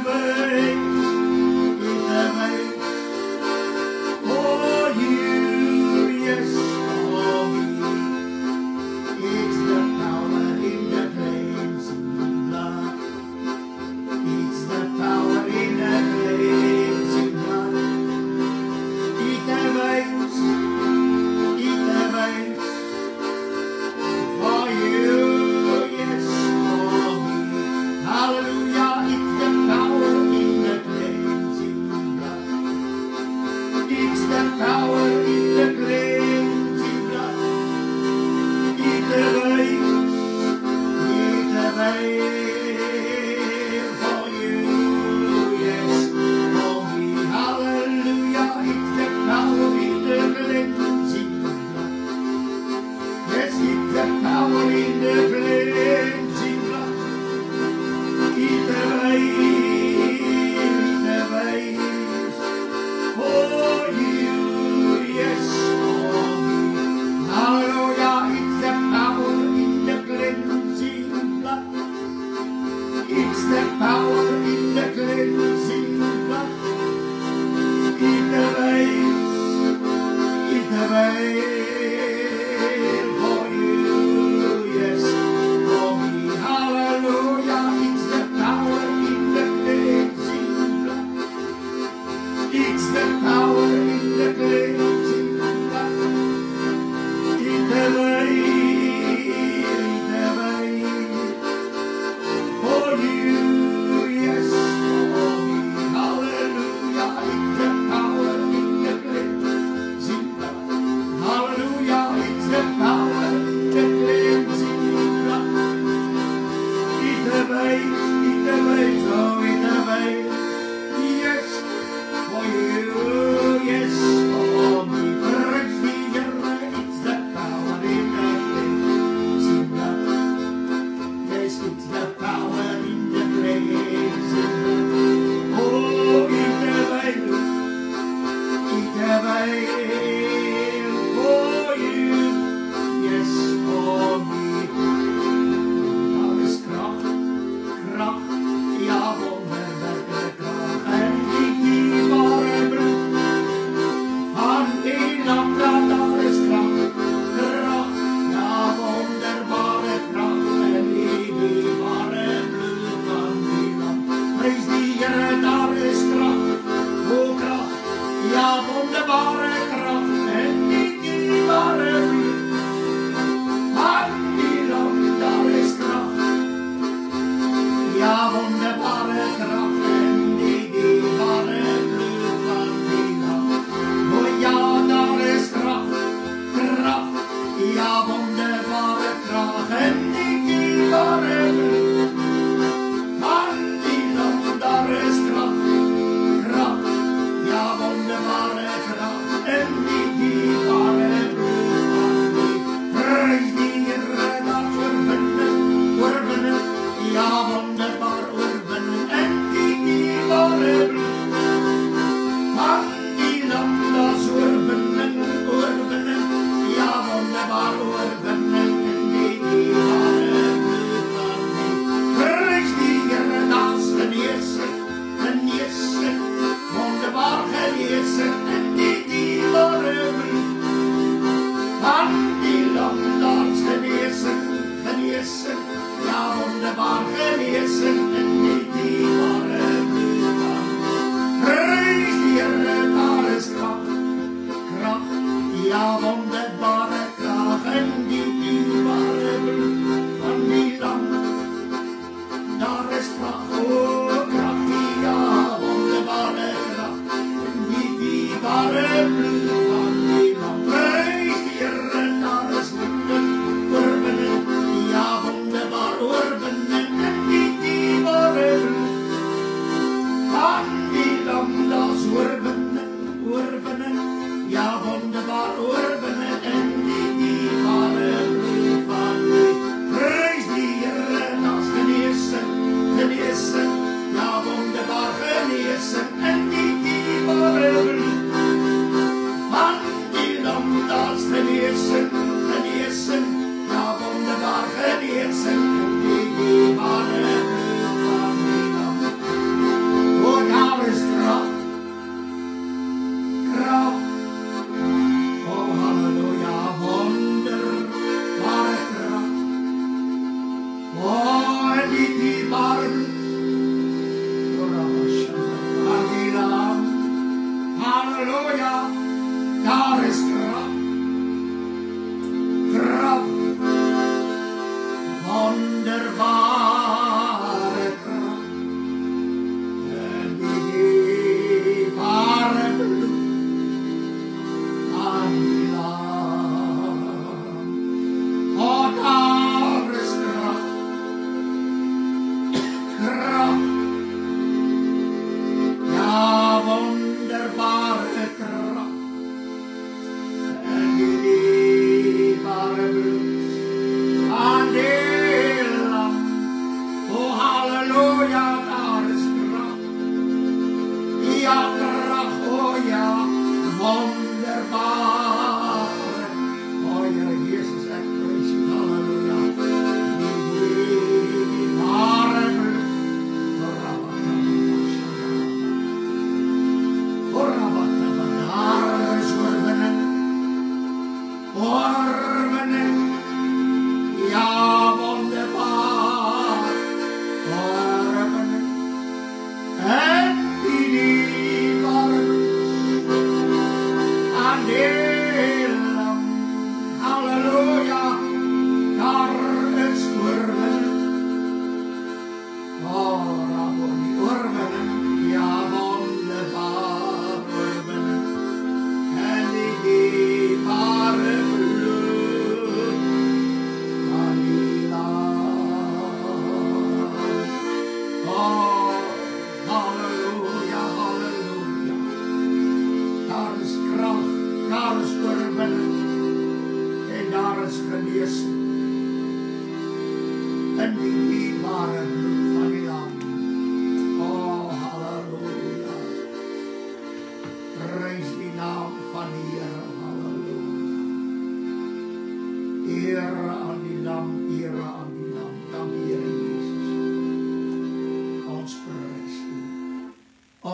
Never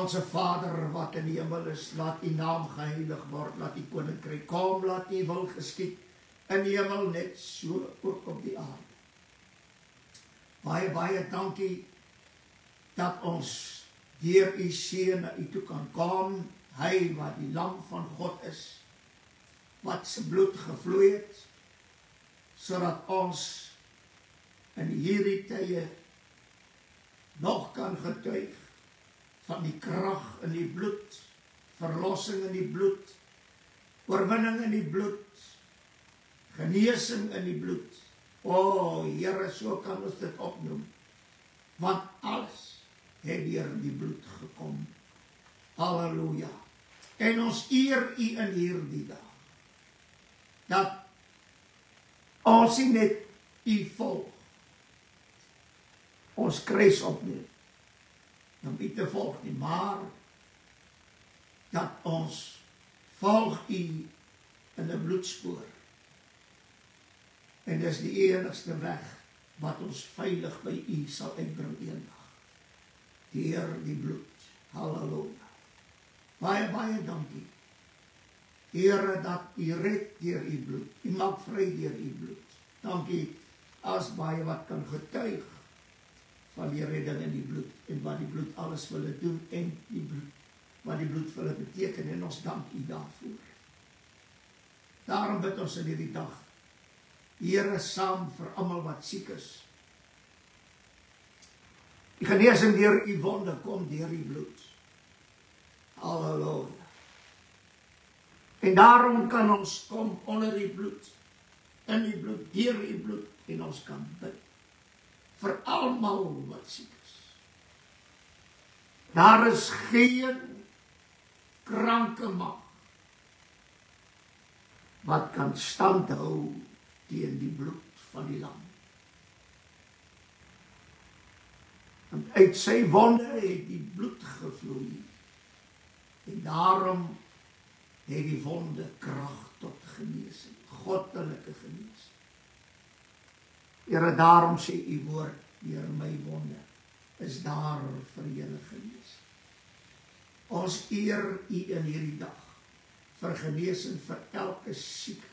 Onze Vader wat in die hemel is, laat die naam geheilig word, laat die koninkryk kom, laat die wil geskied in die hemel net so ook op die aarde. Baie, baie dankie dat ons deur u seun na u toe kan kom, hy wat die lam van God is, wat sy bloed gevloei het, sodat ons in hierdie tye nog kan getuig van die krag in die bloed, verlossing in die bloed, oorwinning in die bloed, genesing in die bloed. O, Here, so kan ons dit opnoem, want alles het deur die bloed gekom. Halleluja. En ons eer u in hierdie dag, dat ons nie net u volg, ons kruis opneem, om u te volg nie, maar dat ons volg u in 'n bloedspoor. En dis die enigste weg wat ons veilig by u sal uitbring eendag. Deur die bloed. Halleluja. Baie, baie dankie. Here, dat u red deur u bloed. U maak vry deur u bloed. Dankie as baie wat kan getuig van die redding in die bloed, en wat die bloed alles wil doen, en die bloed, wat die bloed vir hulle beteken, en ons dank u daarvoor. Daarom bid ons in hierdie dag, Here, saam vir almal wat siek is. Die genesing deur u wonde kom deur die bloed. Halleluja. En daarom kan ons kom onder die bloed, in die bloed, deur die bloed, en ons kan bid vir almal wat siek is. Daar is geen kranke mag wat kan standhou teen die bloed van die lam. Want uit sy wonde het die bloed gevloei, en daarom het die wonde krag tot genesing, goddelike genesing. Here, daarom sê u woord, deur my wonde is daar vir julle genesing. Ons eer u in hierdie dag vir genesing vir elke sieke.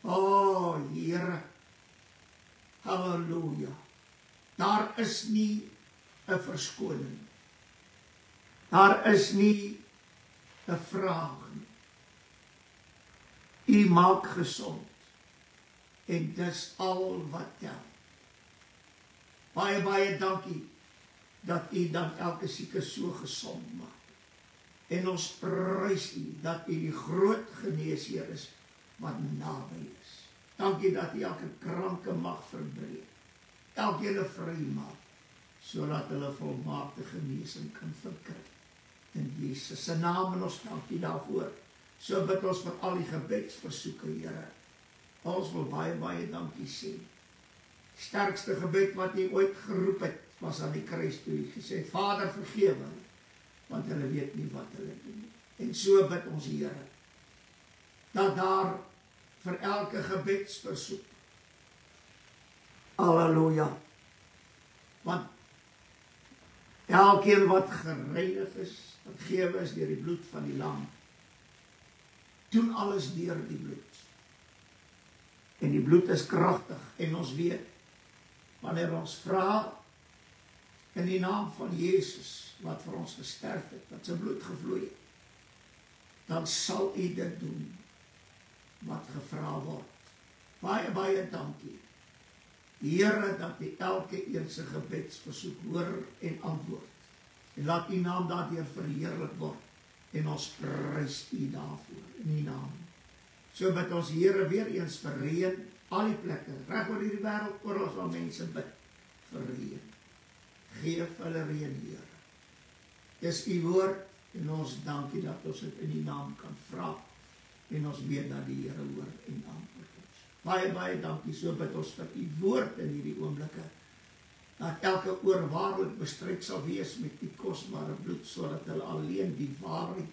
O, Here, halleluja. Daar is nie 'n verskoning. Daar is nie 'n vraag nie. U maak gesond. En dis al wat tel. Baie, baie dankie dat u dan elke sieke so gesond maak. En ons prys u dat u die groot geneesheer is wat naby is. Dankie dat u elke kranke mag verbreek. Elkeen vry maak, sodat hulle volmaakte genesing kan verkry. In Jesus se naam en ons dankie daarvoor. So bid ons vir al die gebedsversoeke, Here. Ons wil baie, baie dankie sê. Sterkste gebed wat u ooit geroep het, was aan die kruis toe u gesê het, Vader vergewe, want hulle weet nie wat hulle doen nie. En so bid ons Here, dat daar vir elke gebedsversoek, halleluja, want elkeen wat gereinig is, vergewe is deur die bloed van die lam, doen alles deur die bloed. En die bloed is kragtig, en ons weet, wanneer ons vra in die naam van Jesus, wat vir ons gesterf het, wat sy bloed gevloei het, dan sal u dit doen, wat gevra word. Baie, baie dankie, Here, dat u elke een se gebedsversoek hoor en antwoord, en laat u naam daardeur verheerlik word, en ons prys u daarvoor, in die naam. So bid ons Here weer eens vir reën, al die plekke, reg oor hierdie wêreld, oral waar mense bid, vir reën. Geef hulle reën, Here. Dis u woord, en ons dankie dat ons dit in die naam kan vra, en ons weet dat die Here hoor en antwoord ons. Baie, baie dankie, so bid ons vir u woord in hierdie oomblikke, dat elke oor waarlik bestryk sal wees met die kosbare bloed, sodat hulle alleen die waarheid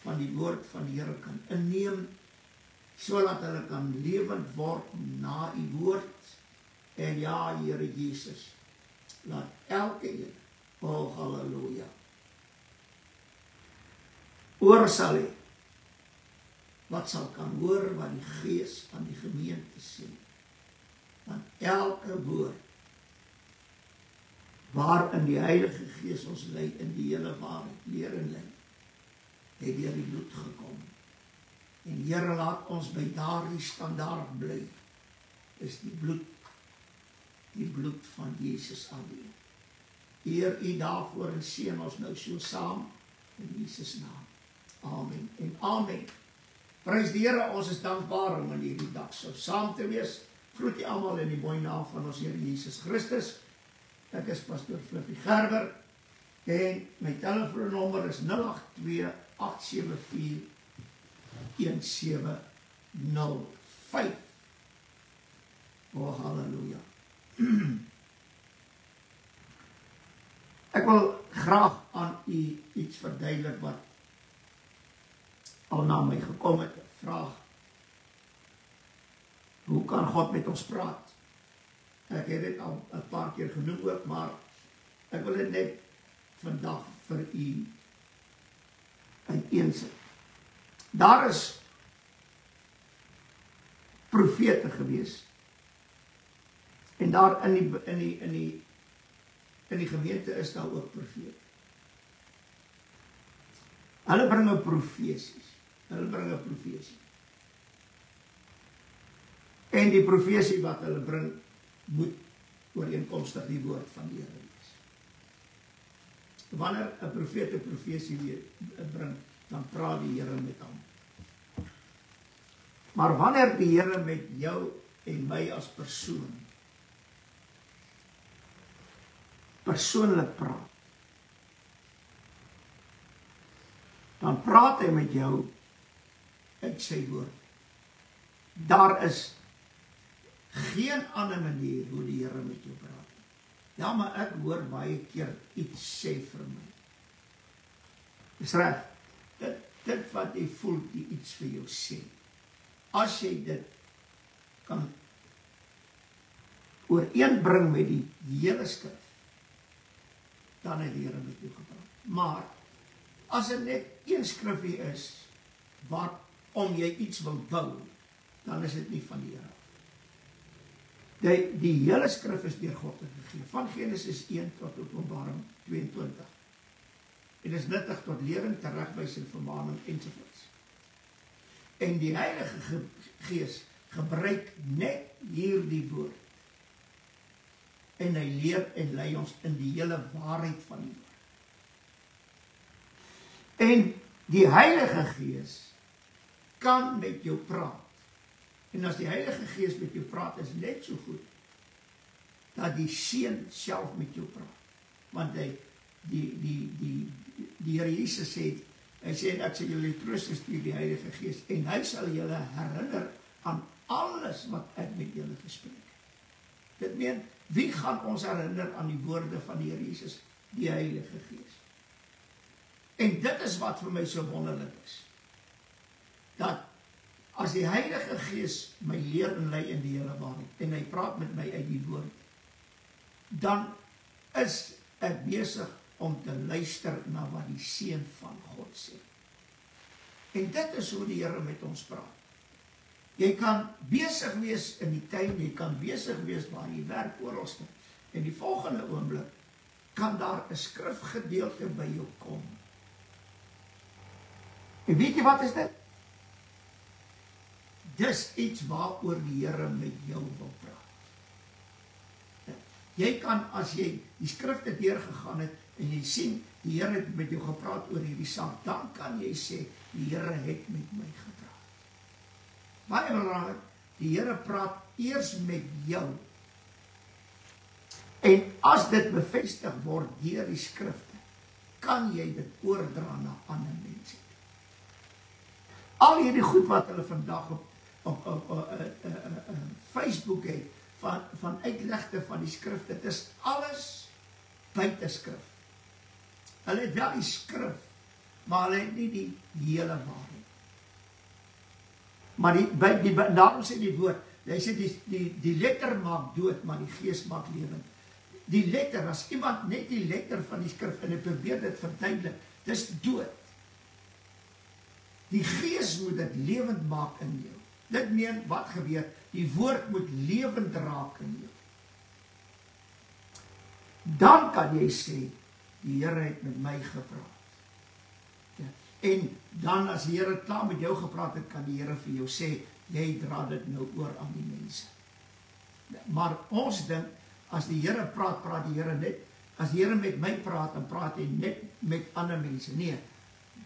van die woord van die Here kan inneem, sodat hulle kan lewend word na u woord, en ja, Here Jesus, laat elke een, oh halleluja, oor sal hê, wat sal kan hoor wat die Gees aan die gemeente sê, want elke woord, waarin die Heilige Gees ons lei in die hele waarheid, leer en lei, het deur die bloed gekom. En Here, laat ons by daardie standaard bly, is die bloed van Jesus alleen. Eer u daarvoor en seën ons nou so saam, in Jesus naam. Amen en amen. Prys die Here, ons is dankbaar om in hierdie dag so saam te wees. Groet u almal in die mooi naam van ons Here Jesus Christus. Ek is pastoor Flippie Gerber, en my telefoonnommer is 082-874-1705. Oh, halleluja. Ek wil graag aan u iets verduidelik wat al na my gekom het, vraag. Hoe kan God met ons praat? Ek het dit al 'n paar keer genoem ook, maar ek wil dit net vandag vir u uiteensit. Daar is profete gewees, en daar in die gemeente is daar ook profete. Hulle bring 'n profesies. En die profesie wat hulle bring, moet ooreenkomstig die woord van die Here wees. Wanneer 'n profeet 'n profesie bring, dan praat die Here met hom. Maar wanneer die Here met jou en my as persoonlik praat, dan praat hy met jou uit sy woord. Daar is geen ander manier hoe die Here met jou praat. Ja, maar ek hoor baie keer iets sê vir my. Dis reg. Dit wat jy voel, die iets vir jou sê. As jy dit kan ooreenbring met die hele skrif, dan het die Here met jou gepraat. Maar as dit net een skrifgie is waarom jy iets wil bou, dan is dit nie van die Here. Die hele skrif is deur God gegee, van Genesis 1 tot Openbaring 22. En is nuttig tot lering, teregwysing, vermaning ensovoorts. En die Heilige Gees gebruik net hierdie woord. En hy leer en lei ons in die hele waarheid van die woord. En die Heilige Gees kan met jou praat. En as die Heilige Gees met jou praat, is net so goed dat die Seun self met jou praat. Want die Here Jesus sê, hy sê, ek sal julle troos stuur, die Heilige Gees, en hy sal julle herinner aan alles wat ek met julle gespreek het. Dit meen, wie gaan ons herinner aan die woorde van die Here Jesus? Die Heilige Gees. En dit is wat vir my so wonderlik is. Dat as die Heilige Gees my leer en lei in die hele waarheid, en hy praat met my uit die woord, dan is ek besig om te luister na wat die Seun van God sê. En dit is hoe die Here met ons praat. Jy kan besig wees in die tuin, jy kan besig wees waar jy werk, oralste. En die volgende oomblik kan daar 'n skrifgedeelte by jou kom. En weet jy wat is dit? Dis iets waaroor die Here met jou wil praat. Jy kan, as jy die skrifte deurgegaan het, en jy sien, die Here het met jou gepraat oor hierdie saak, dan kan jy sê, die Here het met my gepraat. Baie belangrik, die Here praat eers met jou. En as dit bevestig word deur die skrifte, kan jy dit oordra na ander mense. Al hierdie goed wat hulle vandag op Facebook het, van uitlegte van die skrifte, dit is alles buite skrif. Hulle het wel die skrif, maar hulle het nie die hele waarheid. Maar daarom sê die woord, hy sê die letter maak dood, maar die gees maak lewend. Die letter, as iemand net die letter van die skrif, en hy probeer dit verduidelik, dis dood. Die gees moet dit lewend maak in jou. Dit meen, wat gebeur? Die woord moet lewend raak in jou. Dan kan jy sê, die Here het met my gepraat. Ja. En dan as die Here klaar met jou gepraat het, kan die Here vir jou sê, jy dra dit nou oor aan die mense. Maar ons dink, as die Here praat, praat die Here net, as die Here met my praat, dan praat hy net met ander mense. Nee,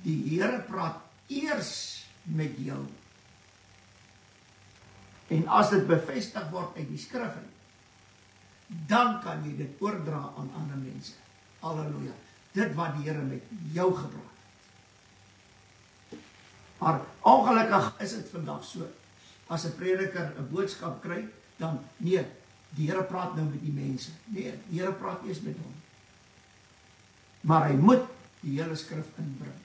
die Here praat eers met jou. En as dit bevestig word uit die skrif, dan kan jy dit oordra aan ander mense. Halleluja. Dit wat die Here met jou gepraat het. Maar ongelukkig is dit vandag so. As 'n prediker 'n boodskap kry, dan nee, die Here praat nou met die mense. Nee, die Here praat eers met hom. Maar hy moet die hele skrif inbring.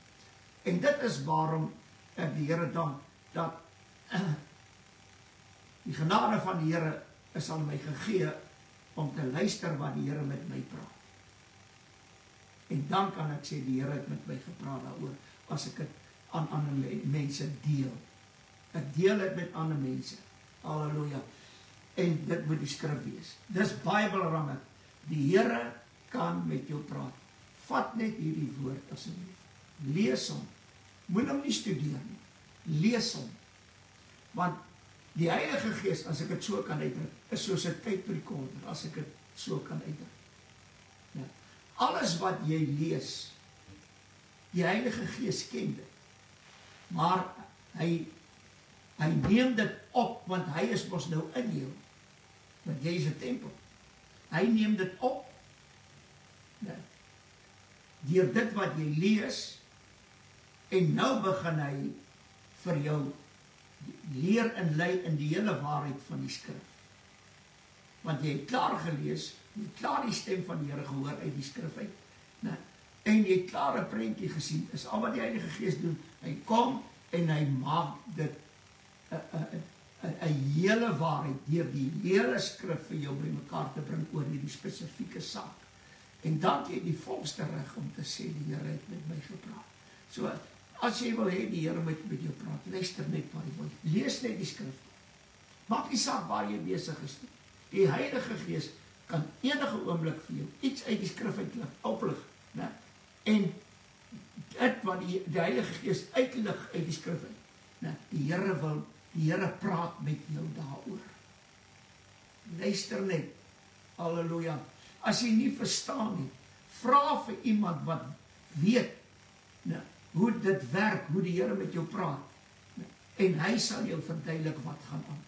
En dit is waarom ek die Here dank, dat die genade van die Here is aan my gegee, om te luister wat die Here met my praat. En dan kan ek sê, die Here het met my gepraat daaroor, as ek dit aan ander mense deel. Ek deel dit met ander mense. Halleluja. En dit moet die skrif wees. Dis baie belangrik. Die Here kan met jou praat. Vat net hierdie woord asseblief. Lees hom. Moet hom nie studeer nie. Lees hom. Want die Heilige Gees, as ek dit so kan uitdruk, is soos 'n tape recorder, as ek dit so kan uitdruk. Ja. Alles wat jy lees, die Heilige Gees ken dit. Maar hy neem dit op, want hy is mos nou in jou. Want jy is 'n tempel. Hy neem dit op. Ja. Deur dit wat jy lees, en nou begin hy vir jou leer en lei in die hele waarheid van die skrif. Want jy het klaar gelees, jy het klaar die stem van die Here gehoor uit die skrif uit, nee, en jy het klaar 'n prentjie gesien, is al wat die Heilige Gees doen, hy kom en hy maak dit 'n hele waarheid, deur die hele skrif vir jou bymekaar te bring oor hierdie spesifieke saak. En dan het jy die volste reg om te sê, die Here het met my gepraat. So, as jy wil hê die Here moet met jou praat, luister net wat hy wil. Lees net die skrif. Maak nie saak waar jy besig is nie. Die Heilige Gees kan enige oomblik vir jou iets uit die skrif oplig, né? En dit wat die Heilige Gees uitlig uit die skrif, né? Die Here praat met jou daaroor. Luister net, halleluja. As jy nie verstaan nie, vra vir iemand wat weet, né, hoe dit werk, hoe die Here met jou praat, né? En hy sal jou verduidelik wat gaan aan.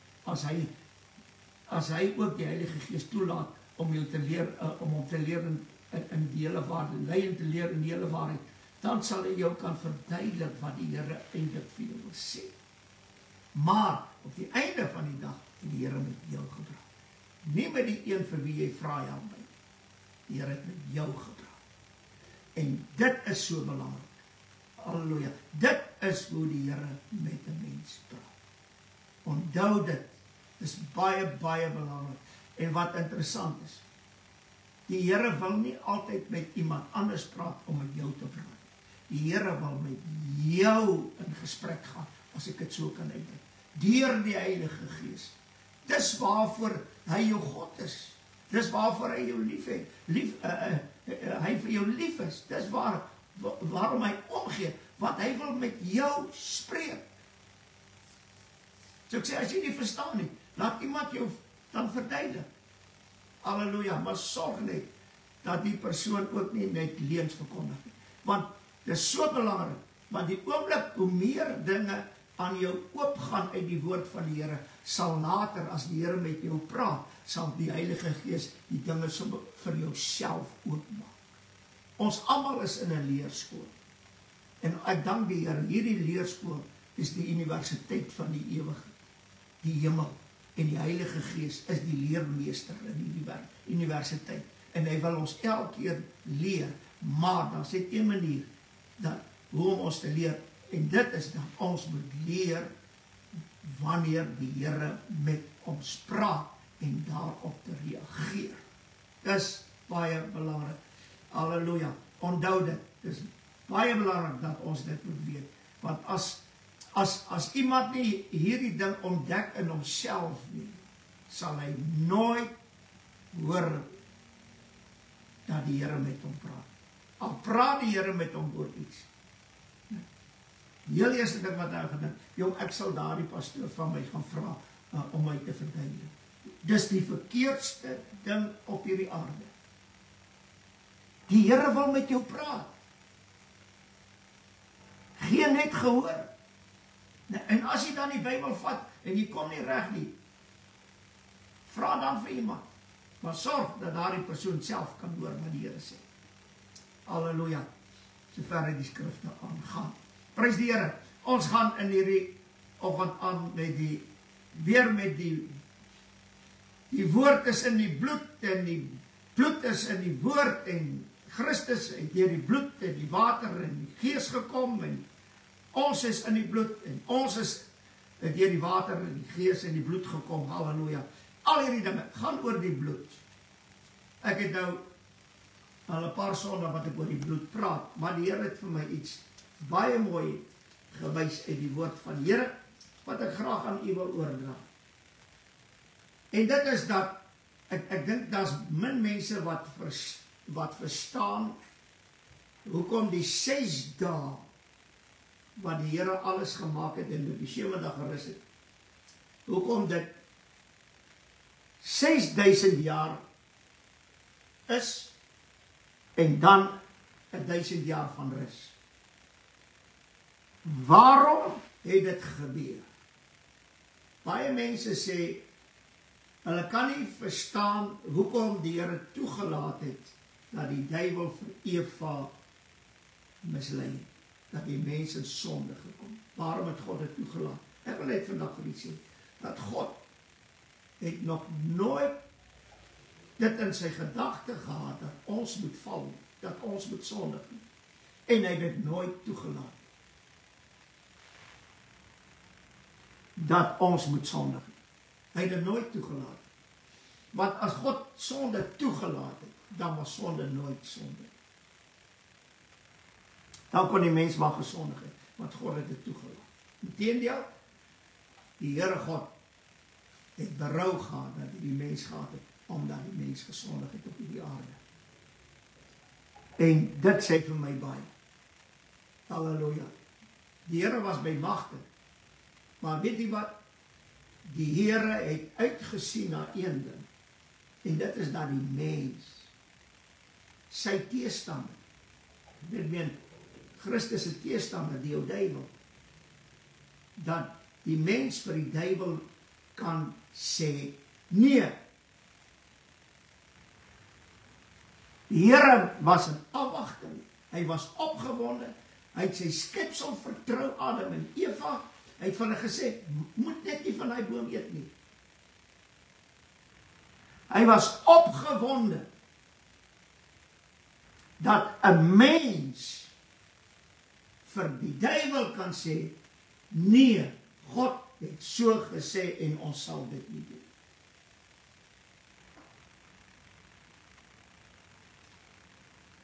As hy ook die Heilige Gees toelaat om jou te leer, om hom te leer in die hele waarheid, lei en te leer in die hele waarheid, dan sal hy jou kan verduidelik wat die Here eintlik vir jou wil sê. Maar op die einde van die dag het die Here met jou gepraat. Nie met die een vir wie jy vra help by. Die Here het met jou gepraat. En dit is so belangrik. Halleluja. Dit is hoe die Here met 'n mens praat. Onthou dit. Dis baie, baie belangrik. En wat interessant is, die Here wil nie altyd met iemand anders praat om met jou te praat. Die Here wil met jou in gesprek gaan, as ek dit so kan uitdruk. Deur die Heilige Gees. Dis waarvoor hy jou God is. Dis waarvoor hy jou lief het. Hy vir jou lief is. Dis waarom hy omgee. Want hy wil met jou spreek. So ek sê, as jy nie verstaan nie, laat iemand jou dan verduidelik. Halleluja, maar sorg net dat die persoon ook nie net leuns verkondig nie. Want dit is so belangrik, want die oomblik hoe meer dinge aan jou oopgaan uit die woord van die Here, sal later, as die Here met jou praat, sal die Heilige Gees die dinge vir jouself oopmaak. Ons almal is in 'n leerskool. En ek dank die Here, hierdie leerskool is die universiteit van die ewigheid, die hemel. En die Heilige Gees is die leermeester in die universiteit. En hy wil ons elke keer leer, maar dan sê een manier, hoe om ons te leer, en dit is dat ons moet leer, wanneer die Here met ons praat, en daarop te reageer. Dis baie belangrik. Halleluja. Onthou dit. Dis baie belangrik dat ons dit moet weet. Want as iemand nie hierdie ding ontdek in homself nie, sal hy nooit hoor dat die Here met hom praat. Al praat die Here met hom oor iets. Die heel eerste ding wat hy gedink, jong, ek sal daardie pastoor van my gaan vra om my te verduidelik. Dis die verkeerdste ding op hierdie aarde. Die Here wil met jou praat. Gee net gehoor. En as jy dan die Bybel vat, en jy kom nie reg nie, vra dan vir iemand. Maar sorg dat daardie persoon self kan hoor wat die Here sê. Halleluja. Sover die skrifte aangaan. Prys die Here. Ons gaan in hierdie oggend aan met die woord is in die bloed, en die bloed is in die woord, en Christus het deur die bloed en die water en die Gees gekom, en ons is in die bloed, en ons is deur die water en die Gees en die bloed gekom. Halleluja. Al hierdie dinge gaan oor die bloed. Ek het nou al 'n paar sonde wat ek oor die bloed praat, maar die Here het vir my iets baie mooi gewys uit die woord van die Here, wat ek graag aan u wil oordra. En dit is dat, ek dink daar's min mense wat verstaan, hoekom die 6 dae, wat die Here alles gemaak het, en die 7de dag gerus het, hoekom dit 6000 jaar is, en dan 1000 jaar van rus. Waarom het dit gebeur? Baie mense sê, hulle kan nie verstaan hoekom die Here toegelaat het dat die duiwel vir Eva mislei het, dat die mens in sonde gekom. Waarom het God dit toegelaat? Ek wil net vandag vir u sê, dat God het nog nooit dit in sy gedagte gehad, dat ons moet val, dat ons moet sondig, en hy het dit nooit toegelaat, dat ons moet sondig. Hy het dit nooit toegelaat. Want as God sonde toegelaat het, dan was sonde nooit sonde. Dan kon die mens maar gesondig het, want God het dit toegelaat. Inteendeel, die Here God het berou gehad dat hy die mens gehad het, omdat die mens gesondig het op die aarde. En dit sê vir my baie. Halleluja. Die Here was by magte. Maar weet jy wat? Die Here het uitgesien na een ding. En dit is dat die mens, sy teestander, dit meen, Christus se teestander, die ou duiwel, dat die mens vir die duiwel kan sê, nee. Die Here was in afwagting, hy was opgewonde, hy het sy skepsel vertrou, Adam en Eva, hy het van hulle gesê, moet net nie van die boom eet nie. Hy was opgewonde, dat 'n mens vir die duiwel kan sê, nee, God het so gesê en ons sal dit nie doen.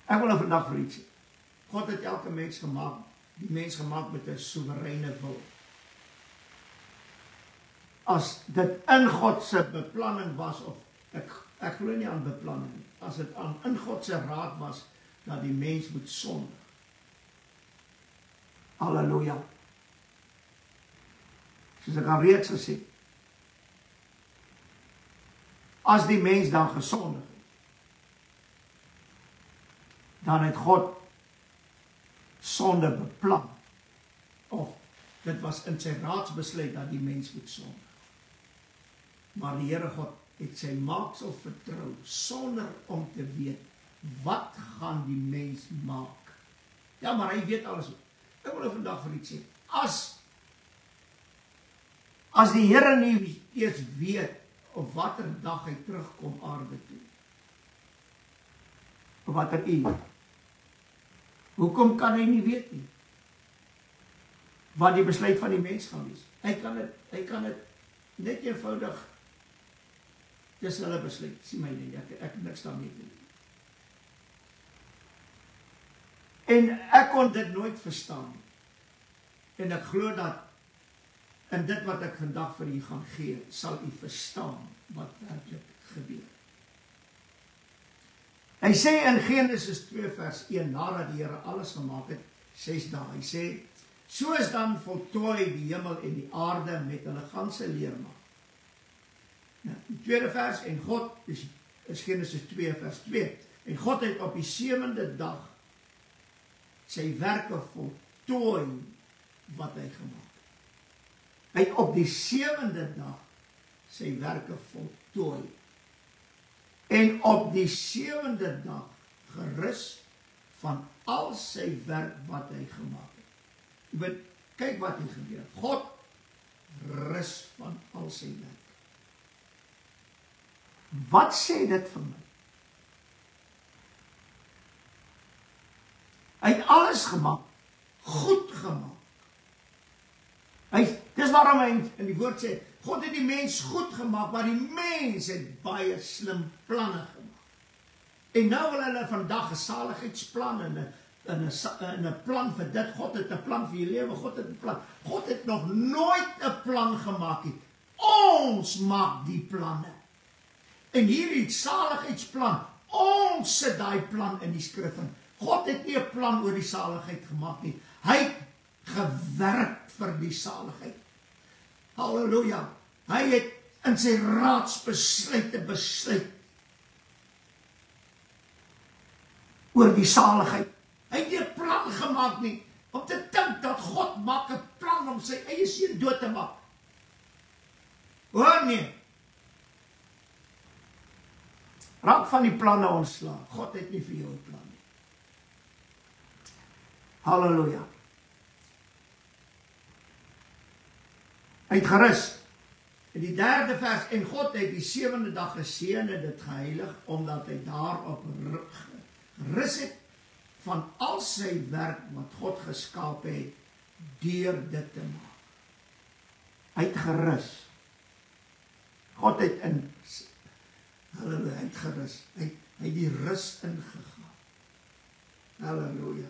Ek wil nou vandag vir iets sê. God het elke mens gemaak, die mens gemaak met 'n soewereine wil. As dit in God se beplanning was, of ek glo nie aan beplanning nie, as dit in God se raad was, dat die mens moet sondig. Halleluja. Soos ek al reeds gesê, as die mens dan gesondig het, dan het God sonde beplan, of dit was in sy raadsbesluit dat die mens moet sondig. Maar die Here God het sy maaksel vertrou, sonder om te weet, wat gaan die mens maak? Ja, maar hy weet alles. Ek wil vandag vir iets sê, as die Here nie eers weet, op watter dag hy terugkom aarde toe, op watter uur, hoekom kan hy nie weet nie, wat die besluit van die mens gaan wees? Hy kan het net eenvoudig, dis hulle besluit, sien my nie, ek niks daarmee doen. En ek kon dit nooit verstaan. En ek glo dat in dit wat ek vandag vir u gaan gee, sal u verstaan wat werklik gebeur. Hy sê in Genesis 2 vers 1, nadat die Here alles gemaak het, 6 dae, hy sê, so is dan voltooi die hemel en die aarde met hulle ganse leermaak. Nou, die tweede vers, en God, is Genesis 2 vers 2, en God het op die 7de dag sy werke voltooi wat hy gemaak het. Hy het op die 7de dag sy werke voltooi. En op die 7de dag gerus van al sy werk wat hy gemaak het. Jy weet, kyk wat hier gebeur. God rus van al sy werk. Wat sê dit vir my? Hy het alles gemaak, goed gemaak. Dis waarom hy in die woord sê, God het die mens goed gemaak, maar die mens het baie slim planne gemaak. En nou wil hulle vandag 'n saligheidsplan en 'n plan vir dit. God het 'n plan vir jou lewe, God het 'n plan. God het nog nooit 'n plan gemaak nie. Ons maak die planne. En hierdie saligheidsplan, ons sit daai plan in die skrif in. God het nie 'n plan oor die saligheid gemaak nie. Hy het gewerk vir die saligheid. Halleluja. Hy het in sy raadsbesluite besluit oor die saligheid. Hy het nie 'n plan gemaak nie, om te dink dat God maak 'n plan om sy eie seun dood te maak. Hoor nie. Raak van die planne ontslae. God het nie vir jou 'n plan nie. Halleluja. Hy het gerus. In die 3de vers, en God het die 7de dag geseën en dit geheilig, omdat hy daarop gerus het van al sy werk wat God geskaap het, deur dit te maak. Hy het gerus. God het halleluja, hy het gerus. Hy het die rus ingegaan. Halleluja.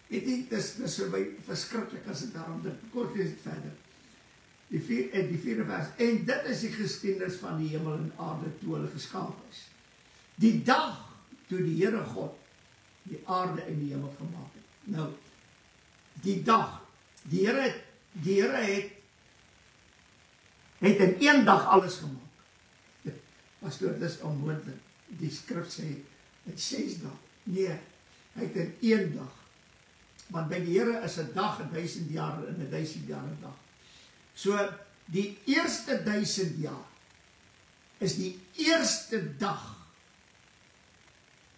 Weet jy, dis vir my verskriklik as ek daarom dink. Kort lees dit verder. die 4de vers. En dit is die geskiedenis van die hemel en aarde toe hulle geskaap is. Die dag toe die Here God die aarde en die hemel gemaak het. Nou, die dag, die Here het in een dag alles gemaak. Pastoor, dit is onmoontlik. Die skrif sê, het 6 dae. Nee, hy het in een dag. Want by die Here is 'n dag 1000 jaar en 1000 jaar 'n dag. So, die eerste 1000 jaar is die eerste dag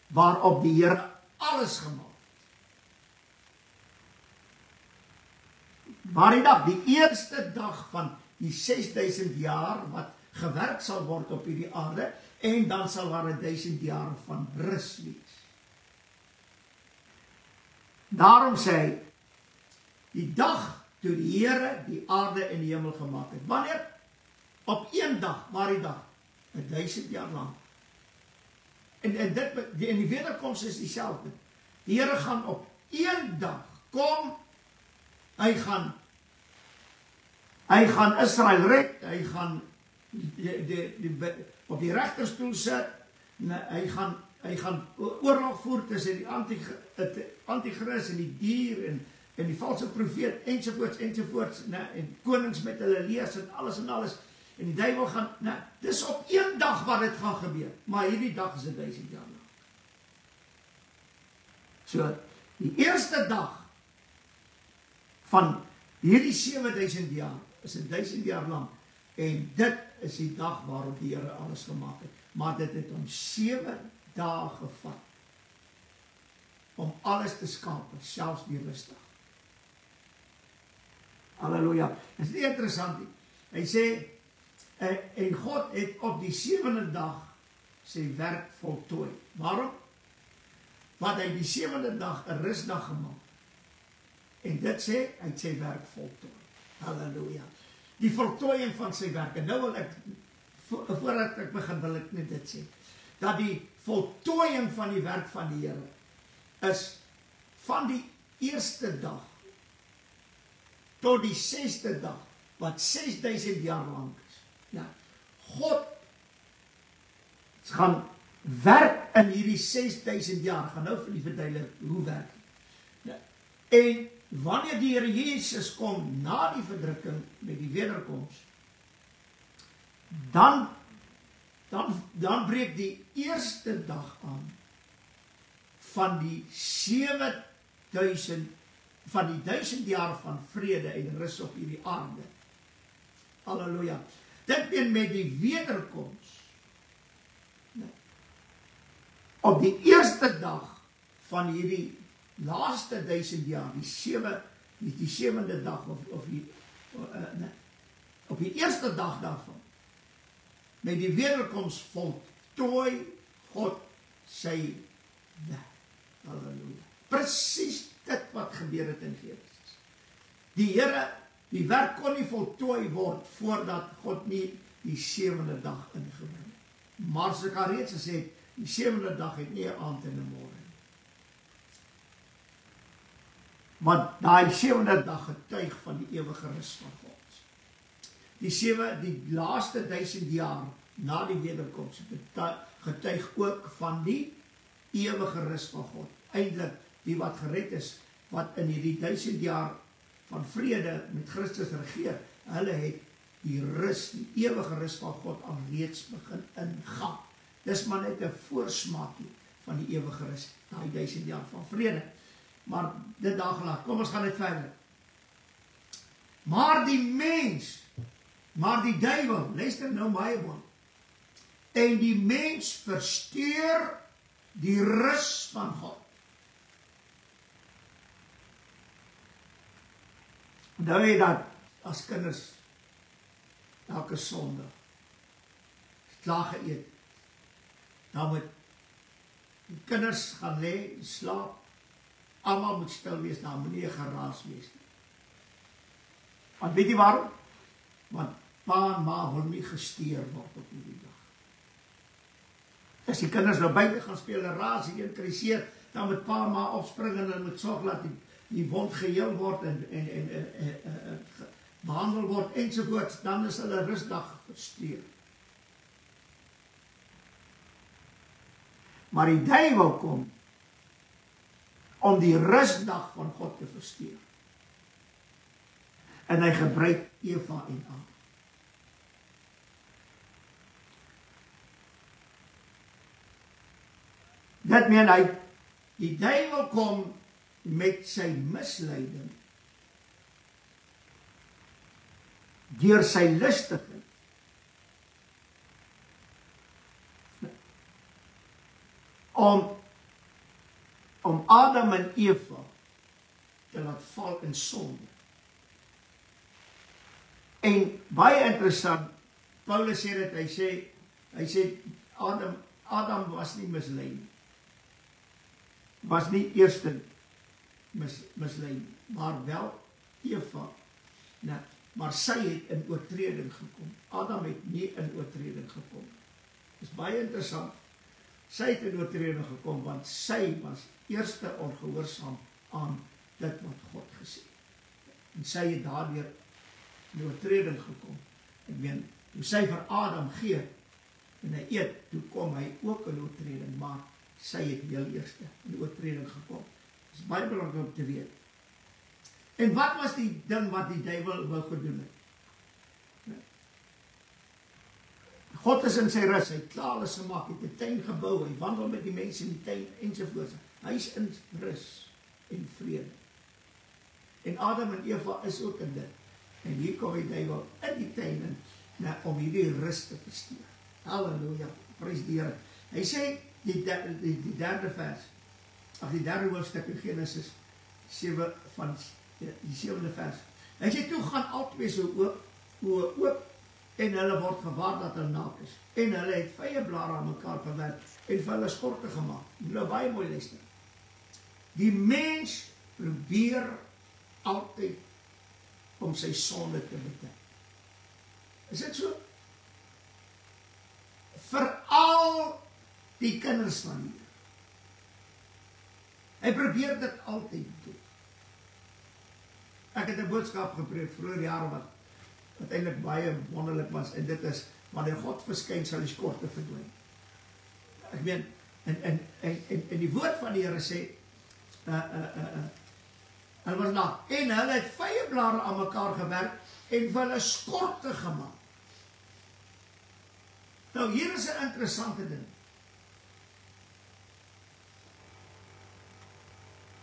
waarop die Here alles gemaak het. Maar die dag, die eerste dag van die 6000 jaar wat gewerk sal word op hierdie aarde, en dan sal daar 1000 jaar van rus wees. Daarom sê hy, die dag toe die Here die aarde en die hemel gemaak het. Wanneer? Op een dag, maar die dag, 1000 jaar lang. En die wederkoms is dieselfde. Die Here gaan op een dag kom, hy gaan Israel red, hy gaan op die regterstoel sit, hy gaan oorlog voer tussen die antichrist en die dier en die valse profeet ensovoorts, en konings met hulle leers en alles, en die duiwel gaan, dis op een dag wat dit gaan gebeur, maar hierdie dag is 1000 jaar lang. So, die eerste dag van hierdie 7000 jaar is 1000 jaar lang, en dit is die dag waarop die Here alles gemaak het, maar dit het om 7 dae gevat om alles te skaap, selfs die rusdag. Halleluja. Dit is nie interessant nie. Hy sê, en God het op die 7de dag sy werk voltooi. Waarom? Want hy die 7de dag 'n rusdag gemaak. En dit sê, hy het sy werk voltooi. Halleluja. Die voltooiing van sy werk. En nou wil ek, voordat ek begin, wil ek net dit sê, dat die voltooiing van die werk van die Here is van die eerste dag tot die 6de dag, wat 6000 jaar lang is. Ja, God gaan werk in hierdie 6000 jaar, gaan nou vir die verduidelik hoe werk. Ja. En wanneer die Here Jesus kom na die verdrukking met die wederkoms, dan breek die eerste dag aan van die 7000, van die 1000 jaar van vrede en rus op hierdie aarde. Halleluja. Dit ben met die wederkoms. Op die eerste dag van hierdie laaste 1000 jaar, die 7de dag, op die eerste dag daarvan, met die wederkoms voltooi God sy werk. Halleluja. Presies dit wat gebeur het in Genesis. Die Here, die werk kon nie voltooi word voordat God nie die 7de dag ingebring het. Maar soos ek al reeds gesê het, die 7de dag het nie 'n aand en 'n môre nie. Want daai 7de dag getuig van die ewige rus van God. Die laaste 1000 jaar na die wederkoms getuig ook van die ewige rus van God. Eindelik die wat gered is, wat in hierdie 1000 jaar van vrede met Christus regeer, hulle het die rus, die ewige rus van God al reeds begin ingaan. Dis maar net 'n voorsmaakie van die ewige rus, daai 1000 jaar van vrede. Maar dit daar gelaat, kom ons gaan net verder. Maar die mens, maar die duiwel, luister nou baie mooi, en die mens versteur die rus van God. Nou jy dat, as kinders, elke Sondag, klaar geëet, dan moet die kinders gaan lê, slaap, almal moet stil wees, daar moet nie 'n geraas wees nie. Want weet jy waarom? Want pa en ma wil nie gesteer word op die dag. As die kinders nou buite gaan speel en raas, een kruiseer, dan moet pa en ma opspring en dan moet sorg dat die wond geheel word en behandel word ensovoorts, dan is hulle rusdag versteur. Maar die duiwel kom om die rusdag van God te versteur. En hy gebruik Eva en Adam. Dit meen hy, die duiwel kom met sy misleiding, deur sy lustigheid, om Adam en Eva te laat val in sonde. En baie interessant, Paulus sê dit, hy sê Adam was nie mislei nie. Was nie eerste mislei nie, maar wel Eva. Nee, maar sy het in oortreding gekom. Adam het nie in oortreding gekom. Dit is baie interessant. Sy het in oortreding gekom, want sy was eerste ongehoorsaam aan dit wat God gesê het. En sy het daardeur in oortreding gekom. Ek meen, toe sy vir Adam gee, en hy eet, toe kom hy ook in oortreding, maar sy het heel eerste in oortreding gekom. Dit is baie belangrik om te weet. En wat was die ding wat die duiwel wou gedoen het? God is in sy rus, hy het klaar alles gemaak, hy het 'n tuin gebou, hy wandel met die mense in die tuin, ensovoorts. Hy is in rus en vrede. En Adam en Eva is ook in dit. En hier kom die duiwel in die tuin in, om hierdie rus te versteur. Halleluja, prys die Here. Hy sê, die derde vers, die derde hoofstuk in Genesis 7 van die 7de vers. Hy sê, toe gaan albei so oop, en hulle word gewaar dat hulle naak is. En hulle het vyeblare aan mekaar gewerk, en vir hulle skorte gemaak. Nou baie mooi luister. Die mens probeer altyd om sy sonde te bedek. Is dit so? Veral die kinders van hier. Hy probeer dit altyd doen. Ek het 'n boodskap gepreek vroeër jare wat eintlik baie wonderlik was, en dit is, wanneer God verskyn, sal die skorte verdwyn. Ek meen, en die woord van die Here sê, hulle was naak, en hulle het vyeblare aan mekaar gewerk, en vir hulle skorte gemaak. Nou, hier is 'n interessante ding.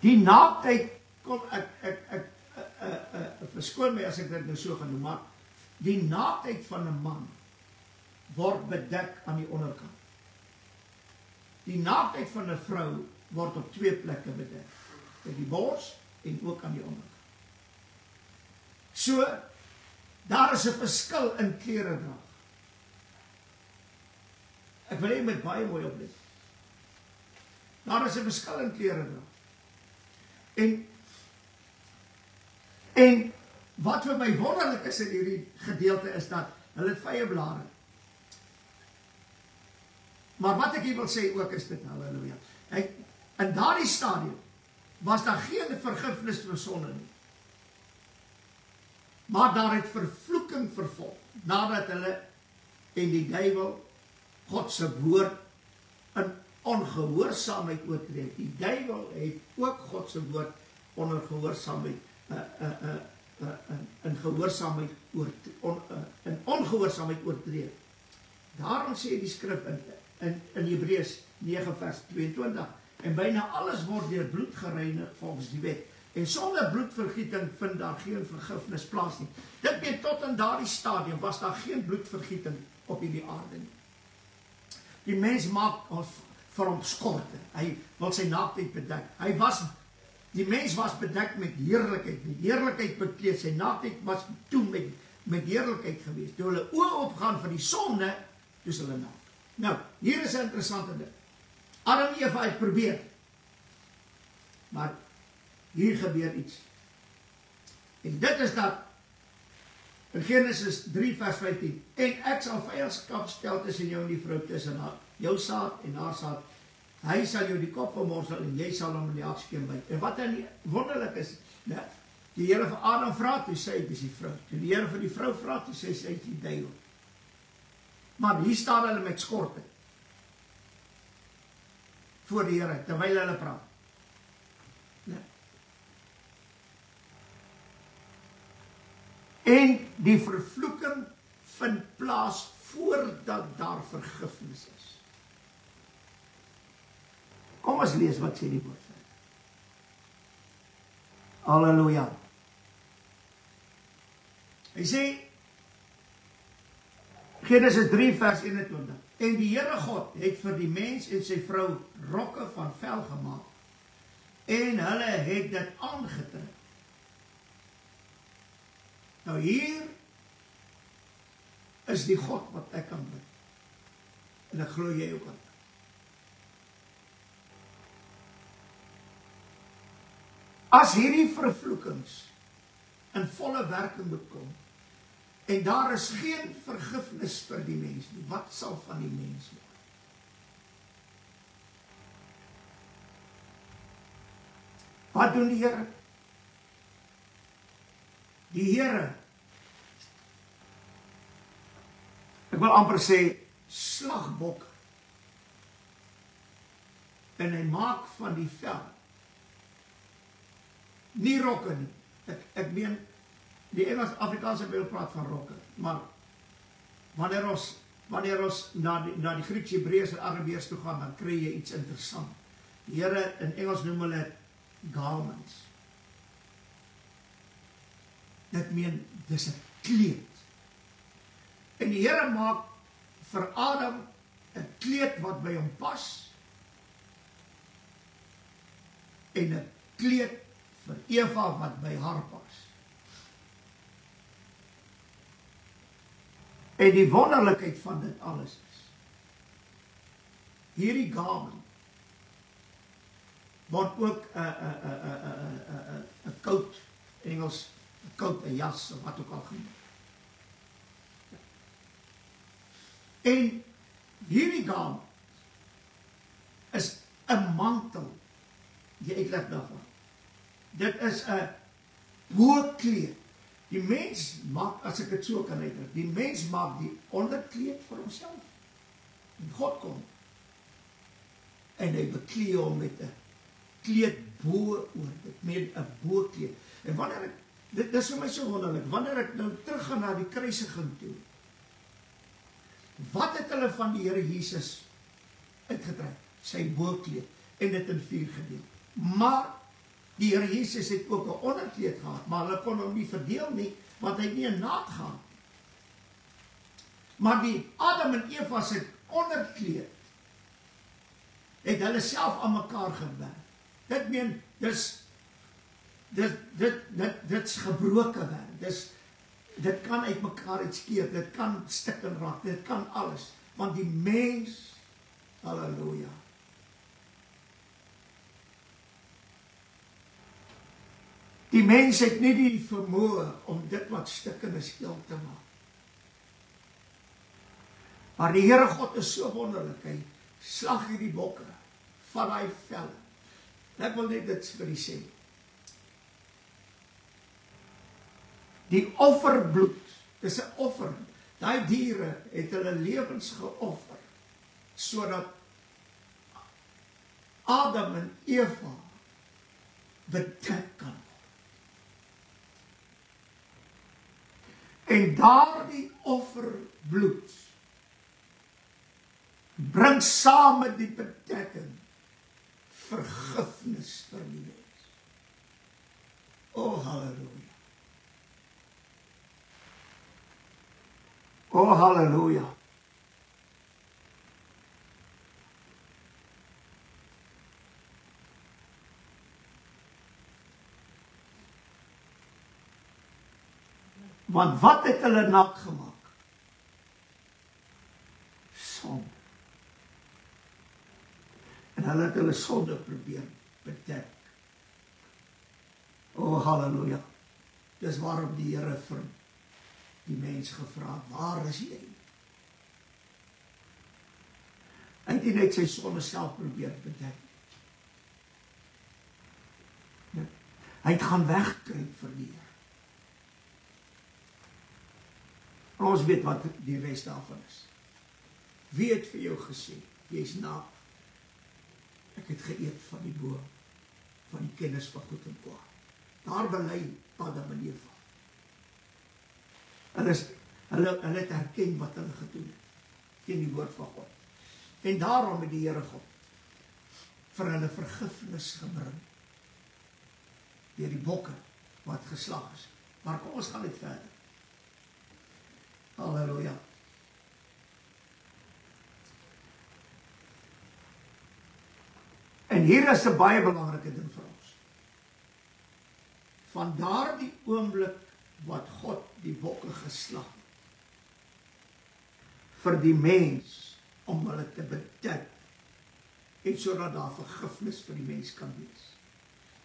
Die naaktheid, kom, ek verskoon my as ek dit nou so gaan doen, maar die naaktheid van 'n man word bedek aan die onderkant. Die naaktheid van 'n vrou word op 2 plekke bedek. By die bors en ook aan die onderkant. So, daar is 'n verskil in klere dra. Ek wil hê met baie mooi oplet. Daar is 'n verskil in klere dra. En wat vir my wonderlik is in hierdie gedeelte is dat hulle het vyeblare. Maar wat ek hier wil sê ook is dit, halleluja. In daardie stadium was daar geen vergifnis vir sonde nie. Maar daar het vervloeking vervolg, nadat hulle en die duiwel God se woord in ongehoorsaamheid oortree. Die duiwel het ook God se woord onder gehoorsaamheid in ongehoorsaamheid oortree. Daarom sê die skrif in Hebreërs 9 vers 22, en byna alles word deur bloed gereinig volgens die wet. En sonder bloedvergieting vind daar geen vergifnis plaas nie. Dit meen tot in daardie stadium was daar geen bloedvergieting op hierdie aarde nie. Die mens maak vir hom skorte. Hy wil sy naaktheid bedek. Die mens was bedek met heerlikheid bekleed. Sy naaktheid was toe met heerlikheid geweest. Toe hulle oë opgaan vir die sonde, toe is hulle naak. Nou, hier is 'n interessante ding. Adam en Eva het probeer. Maar hier gebeur iets. En dit is dat in Genesis 3 vers 15, en ek sal vyandskap stel tussen jou en die vrou, tussen jou saad en haar saad. Hy sal jou die kop vermorsel en jy sal hom in die hakskeem byt. En wat dan wonderlik is, Die Here vir Adam vra, toe sê hy, dis die vrou. Toe die Here vir die vrou vra, toe sê hy, die duiwel. Maar hier staan hulle met skorte voor die Here, terwyl hulle praat. Ja. En die vervloeking vind plaas voordat daar vergifnis is. Kom ons lees wat sê die woord verder. Halleluja. Hy sê, Genesis 3 vers 21, en die Here God het vir die mens en sy vrou rokke van vel gemaak, en hulle het dit aangetrek. Nou hier is die God wat ek kan bid. En ek glo jy ook aan. As hierdie vervloekings in volle werking moet kom, en daar is geen vergifnis vir die mens nie, wat sal van die mens word? Wat doen die Here? Die Here, ek wil amper sê, slagbok, en hy maak van die vel, nie rokke nie, ek meen, die Engels-Afrikaanse Bybel praat van rokke, maar wanneer ons na die Grieks, Hebreërs en Arameërs toe gaan, dan kry jy iets interessant. Die Here in Engels noem hulle garments. Dit meen, dis 'n kleed. En die Here maak vir Adam 'n kleed wat by hom pas, en 'n kleed vir Eva wat by haar pas. En die wonderlikheid van dit alles is, hierdie garment word ook 'n coat, Engels, 'n coat, 'n jas, of wat ook al genoem. En hierdie garment is 'n mantel, die uitleg daarvan. Dit is 'n boekleed. Die mens maak, as ek dit so kan uitdruk, die mens maak die onderkleed vir homself. En God kom, en hy bekleed hom met 'n kleed bo oor, dit meen 'n boekleed. En wanneer ek, dit is vir my so wonderlik, wanneer ek nou teruggaan na die kruisiging toe, wat het hulle van die Here Jesus uitgetrek? Sy boekleed, en dit in 4 gedeel. Maar die Here Jesus het ook 'n onderkleed gehad, maar hulle kon hom nie verdeel nie, want hy het nie 'n naad gehad. Maar die Adam en Eva se onderkleed het hulle self aan mekaar gewerk. Dit meen, dit's gebroke werk. Dit kan uit mekaar uitskeer, dit kan stikken raak, dit kan alles. Want die mens, halleluja, die mens het nie die vermoë om dit wat stikken is heel te maak. Maar die Here God is so wonderlik, hy slag hierdie bokke van hy velle. Ek wil net dit vir u sê. Die offerbloed, dis 'n offer. Daai diere het hulle lewens geoffer, sodat Adam en Eva bedek kan word. En daardie offerbloed bring saam met die bedekking vergifnis vir die mens. O, halleluja. O, halleluja. Want wat het hulle nat gemaak? Sonde. En hulle het hulle sonde probeer bedek. O, halleluja. Dis waarom die Here vir die mens gevra, waar is jy? Hy het nie net sy sonde self probeer bedek. Hy het gaan wegkruip vir die Here. En ons weet wat die res daarvan is. Wie het vir jou gesê, jy's naak? Ek het geëet van die boom, van die kennis van goed en kwaad. Daar bely Adam en Eva. Hulle het herken wat hulle gedoen het, teen die woord van God. En daarom het die Here God vir hulle vergifnis gebring, deur die bokke wat geslag is. Maar kom ons gaan net verder. Halleluja. En hier is 'n baie belangrike ding vir ons. Van daardie oomblik wat God die bokke geslag het, vir die mens om hulle te bedek, en sodat daar vergifnis vir die mens kan wees.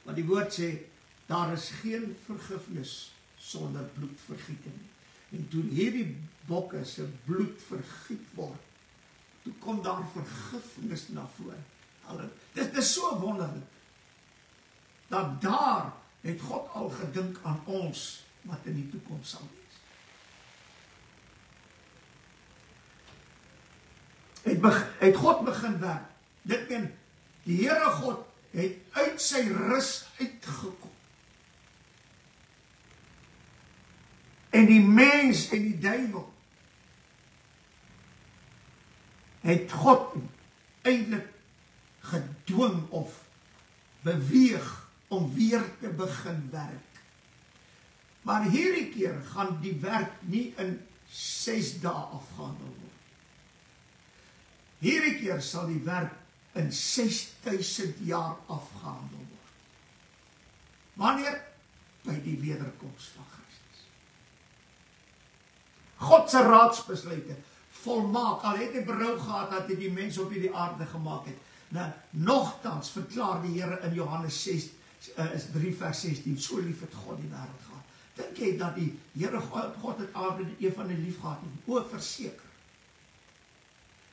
Want die woord sê, daar is geen vergifnis sonder bloedvergieting. En toe hierdie bokke se bloed vergiet word, toe kom daar vergifnis na vore. Dit is so wonderlik, dat daar het God al gedink aan ons, wat in die toekoms sal wees. Het God begin werk. Dit meen, die Here God het uit sy rus uitgekom. En die mens en die duiwel het God eintlik gedwing of beweeg om weer te begin werk. Maar hierdie keer gaan die werk nie in 6 dae afgehandel word. Hierdie keer sal die werk in 6000 jaar afgehandel word. Wanneer? By die wederkoms van Christus. God se raadsbesluite volmaak, al het hy berou gehad dat hy die mens op hierdie aarde gemaak het. Nou, nogtans verklaar die Here in Johannes 3 vers 16, so lief het God die wêreld gehad. Dink jy dat die Here God het Adam en Eva lief gehad het? O, verseker.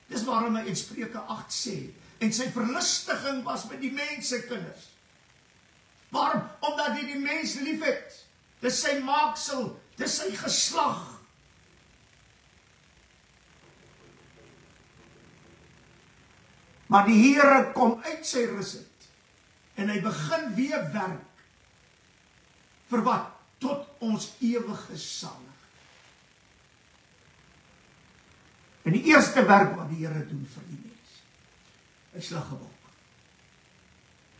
Dis waarom hy in Spreuke 8 sê, en sy verlustiging was met die mens se kinders. Waarom? Omdat hy die mens lief het. Dis sy maaksel, dis sy geslag. Maar die Here kom uit sy rus uit, en hy begin weer werk, vir wat? Tot ons ewige salig. En die eerste werk wat die Here doen vir die mens, hy slag 'n bok.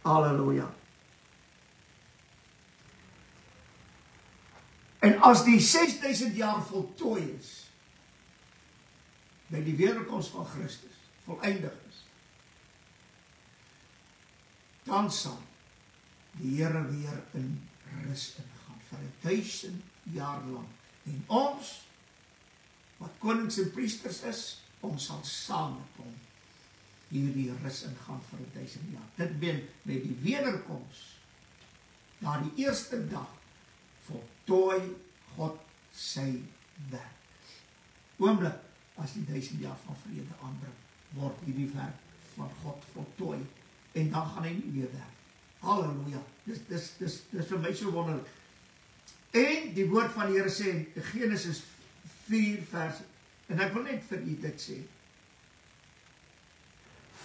Halleluja. En as die 6000 jaar voltooi is, by die wederkoms van Christus, voleindig is, dan sal die Here weer in rus ingaan, vir 1000 jaar lang. En ons, wat konings en priesters is, ons sal saamkom hierdie rus ingaan vir 1000 jaar. Dit ben met die wederkoms, na die eerste dag, voltooi God sy werk. Oomblik, as die 1000 jaar van vrede aanbring, word hierdie werk van God voltooi, en dan gaan hy nie weer werk. Halleluja, dis vir my so wonderlik. En die woord van die Here sê, in Genesis 4 vers, en ek wil net vir u dit sê,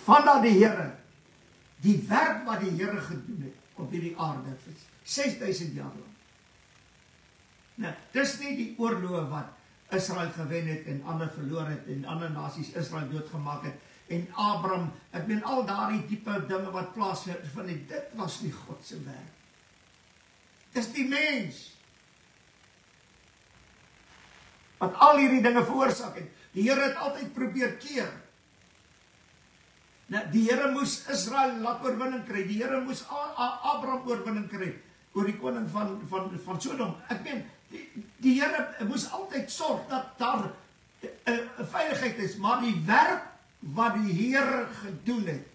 vandat die Here, die werk wat die Here gedoen het, op hierdie aarde, 6000 jaar lang. Nou, dis nie die oorloë wat Israel gewen het, en ander verloor het, en ander nasies Israel doodgemaak het, en Abraham, ek meen al daardie diepe dinge wat plaasvind, dit was nie God se werk. Dis die mens, wat al hierdie dinge veroorsaak het. Die Here het altyd probeer keer. Nou, die Here moes Israel laat oorwinning kry, die Here moes Abraham oorwinning kry, oor die koning van Sodom. Ek meen, die Here moes altyd sorg, dat daar 'n veiligheid is, maar die werk wat die Here gedoen het,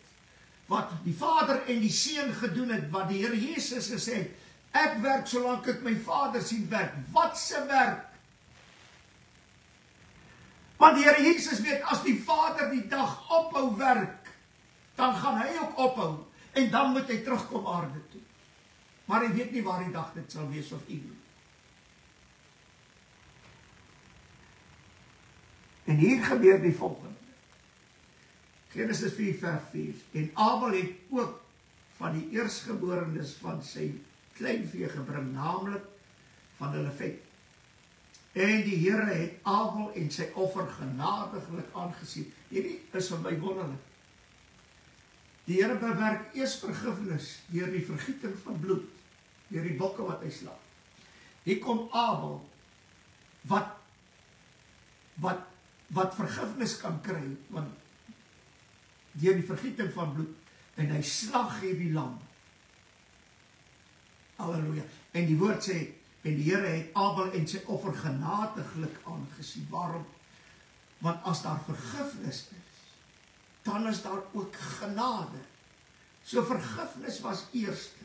wat die Vader en die Seun gedoen het, wat die Here Jesus gesê het, ek werk solank ek my Vader sien werk. Wat se werk? Want die Here Jesus weet, as die Vader die dag ophou werk, dan gaan hy ook ophou, en dan moet hy terugkom aarde toe. Maar hy weet nie waar die dag dit sal wees of u nie. En hier gebeur die volgende. Genesis 4 vers 4. En Abel het ook van die eerstgeborenes van sy kleinvee gebring, naamlik van hulle vet. En die Here het Abel en sy offer genadiglik aangesien. Hierdie is vir my wonderlik. Die Here bewerk eers vergifnis deur die vergieting van bloed, deur die bokke wat hy slag. Hier kom Abel wat vergifnis kan kry, want deur die vergieting van bloed, en hy slag hierdie lam. Halleluja. En die woord sê, en die Here het Abel en sy offer genadiglik aangesien. Waarom? Want as daar vergifnis is, dan is daar ook genade. So vergifnis was eerste.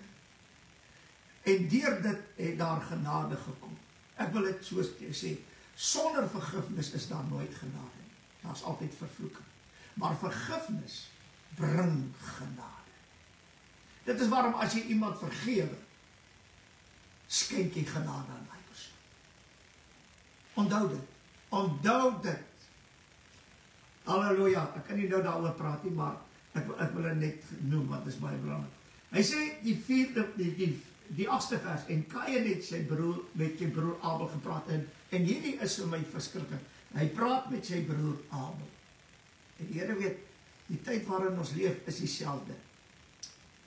En deur dit het daar genade gekom. Ek wil dit so sê, sonder vergifnis is daar nooit genade nie. Daar is altyd vervloeking. Maar vergifnis bring genade. Dit is waarom as jy iemand vergewe, skenk jy genade aan my persoon. Onthou dit. Onthou dit. Halleluja. Ek kan nie nou daaroor praat nie, maar ek wil dit net noem, want dit is baie belangrik. Hy sê die 8ste vers, en Kain het sy broer Abel gepraat, en hierdie is vir my verskriklik. Hy praat met sy broer Abel. En die Here weet, die tyd waarin ons leef is dieselfde.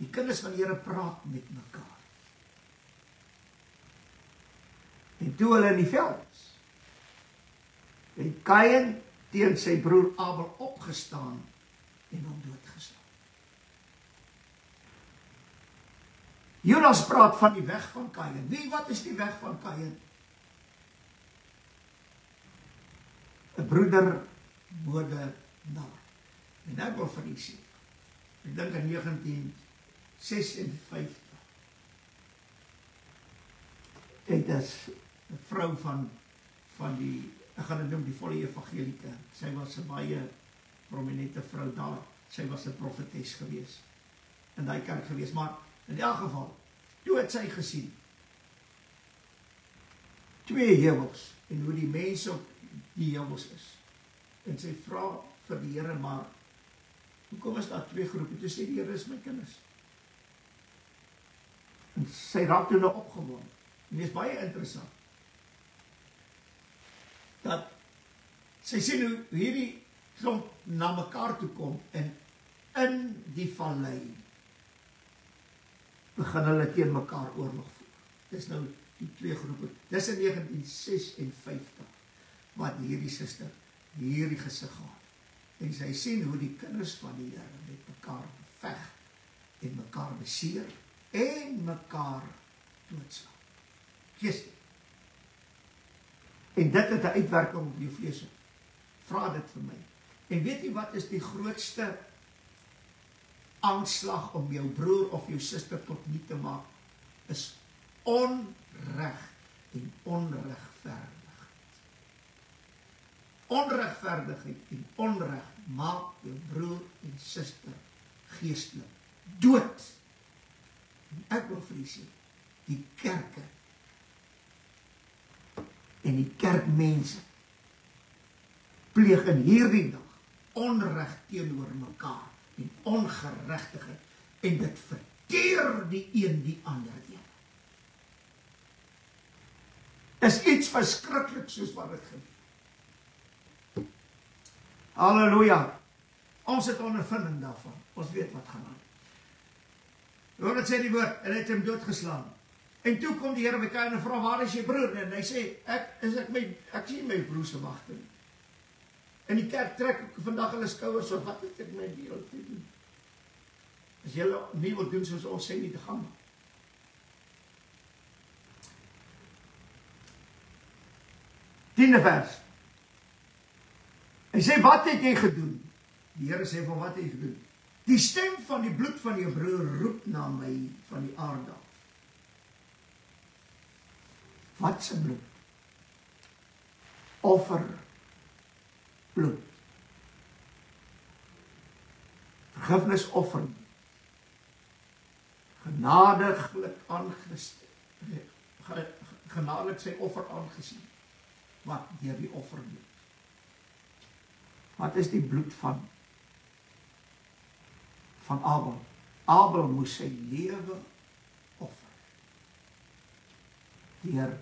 Die kinders van die Here praat met mekaar. En toe hulle in die veld is, het Kain teen sy broer Abel opgestaan en hom doodgeslaan. Jonas praat van die weg van Kain. Wat is die weg van Kain? 'n broedermoordenaar. En ek wil vir u sê, ek dink in 1956, het is 'n vrou van die, ek gaan dit noem, die volle evangelike. Sy was 'n baie prominente vrou daar. Sy was 'n profetes gewees in daai kerk gewees, maar in elk geval, toe het sy gesien 2 heuwels en hoe die mense op die heuwels is. En sy vra vir die Here, maar hoekom is daar 2 groepe? Toe sê die Here, is my kinders. En sy raak toe nou opgewonde. En dit is baie interessant dat sy sien hoe hierdie klomp na mekaar toe kom, en in die vallei begin hulle teen mekaar oorlog voer. Dis nou die 2 groepe. Dis in 1956 wat hierdie suster hierdie gesig gehad. En sy sien hoe die kinders van die Here met mekaar veg en mekaar beseer en mekaar doodslaan. Geestelik. En dit het 'n uitwerking op jou vlees. Vra dit vir my. En weet jy wat is die grootste aanslag om jou broer of jou suster tot niet te maak? Is onreg en onregverdigheid. Onregverdigheid en onreg maak jou broer en suster geestelik dood. En ek wil vir u sê, die kerke en die kerkmense pleeg in hierdie dag onreg teenoor mekaar en ongeregtigheid, en dit verteer die een die ander een. Is iets verskriklik soos wat dit gebeur. Halleluja. Ons het ondervinding daarvan. Ons weet wat gaan aan. Hoor wat sê die woord, en het hom doodgeslaan. En toe kom die Here by Kain en vra, waar is jy broer? En hy sê, ek sien my broer se wagte nie. En die kerk trek vandag hulle skouers op, wat het ek my deel te doen? As julle nie wil doen soos ons sê nie, te gaan. 10de vers. Hy sê, wat het jy gedoen? Die Here sê, van wat het jy gedoen? Die stem van die bloed van jou broer roep na my van die aarde af. Wat se bloed? Offer bloed. Vergifnis offer. genadiglik genadiglik sy offer aangesien. Wat? Deur die offerbloed. Wat is die bloed van Abel? Abel moes sy lewe offer. Deur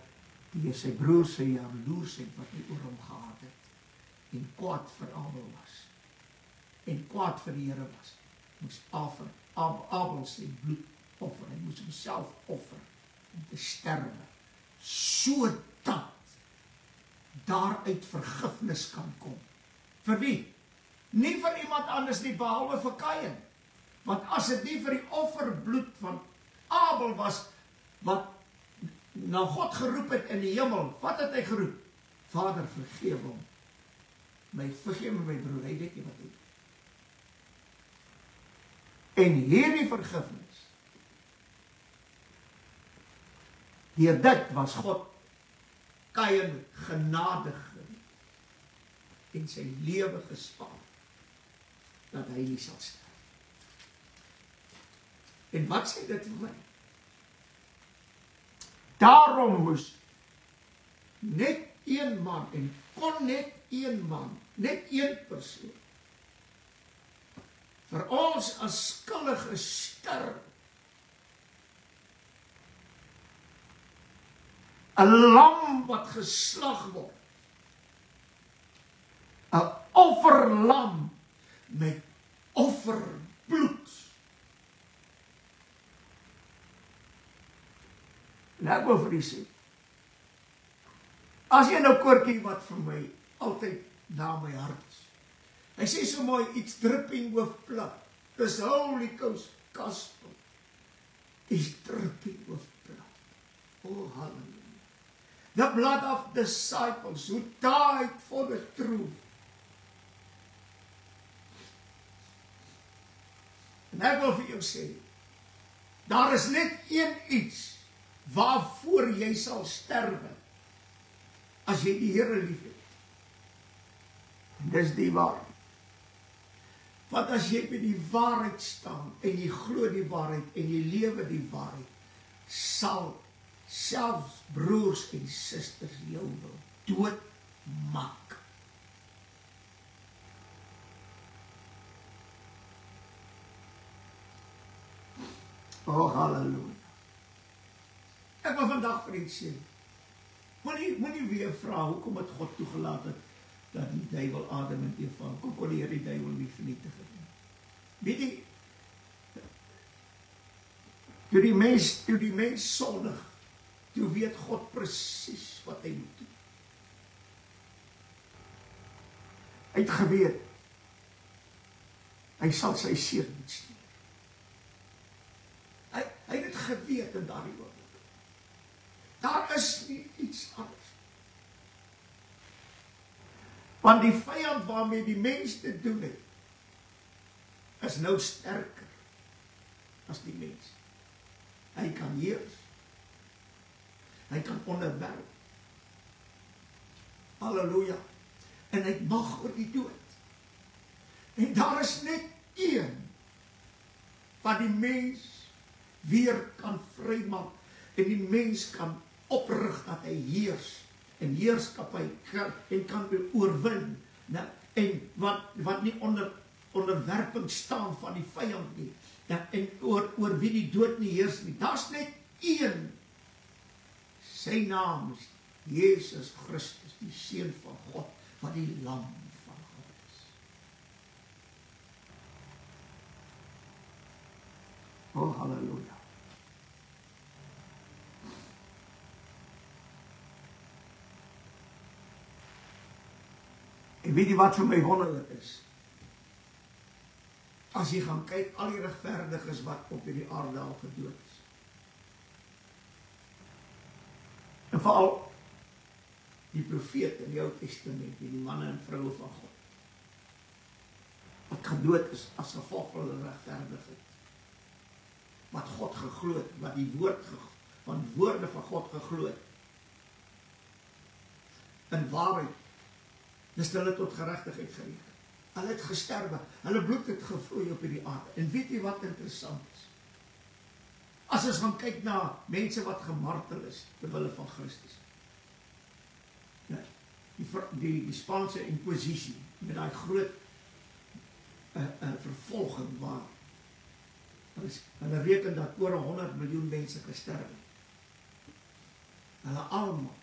sy broer sy jaloersheid wat hy oor hom gehad het, en kwaad vir Abel was, en kwaad vir die Here was, moes Abel sy bloed offer, hy moes homself offer, om te sterwe, sodat daaruit vergifnis kan kom. Vir wie? Nie vir iemand anders nie, behalwe vir Kain. Want as dit nie vir die offerbloed van Abel was, wat na God geroep het in die hemel, wat het hy geroep? Vader, vergeef hom. Vergeef my broer, hy weet nie wat hy doen. En hierdie vergifnis, deur dit was God Kain genadig en sy lewe gespaar, dat hy nie sal sterf. En wat sê dit vir my? Daarom moes net een man, en kon net een man, net een persoon, vir ons as skuldige sterf. 'n lam wat geslag word. 'n offerlam met offerbloed. En ek wil vir u sê, as jy nou koortjie wat vir my altyd na my hart is. Hy sê so mooi, it's dripping with blood. This Holy Ghost gospel is dripping with blood. Oh, hallelujah. The blood of disciples who died for the truth. En ek wil vir jou sê, daar is net een iets waarvoor jy sal sterwe as jy die Here liefhet. En dis die waarheid. Want as jy by die waarheid staan en jy glo die waarheid en jy lewe die waarheid, sal selfs broers en susters jou wil doodmaak. Oh, halleluja. Ek wil vandag vir u sê, moenie weer vra hoekom het God toegelaat het dat die duiwel Adam en Eva, hoekom kon die Here die duiwel nie vernietig het nie. Weet jy, toe die mens sondig, toe weet God presies wat hy moet doen. Hy het geweet, hy sal sy seun moet stuur. Hy het geweet in daardie oomblik. Daar is nie iets anders. Want die vyand waarmee die mens te doen het, is nou sterker as die mens. Hy kan heers. Hy kan onderwerp. Halleluja. En hy mag oor die dood. En daar is net een wat die mens weer kan vrymaak en die mens kan oprig dat hy heers en heerskappy en kan oorwin. En wat nie onderwerping staan van die vyand nie. En oor wie die dood nie heers nie. Daar's net een. Sy naam is Jesus Christus, die Seun van God, wat die lam van God is. Oh, halleluja. En weet jy wat vir my wonderlik is? As jy gaan kyk, al die regverdiges wat op hierdie aarde al gedood is. En veral die profete in die Ou Testament, die manne en vroue van God, wat gedood is as gevolg van hulle regverdigheid. Wat God geglo het, wat die woorde van God geglo het. In waarheid, dis hulle tot geregtigheid gereken. Hulle het gesterwe, hulle bloed het gevloei op hierdie aarde. En weet jy wat interessant is? As ons gaan kyk na mense wat gemartel is, terwille van Christus. Ja, die Spaanse inquisitie, met die groot vervolging waar hulle reken dat oor 100 miljoen mense gesterf het. Hulle almal,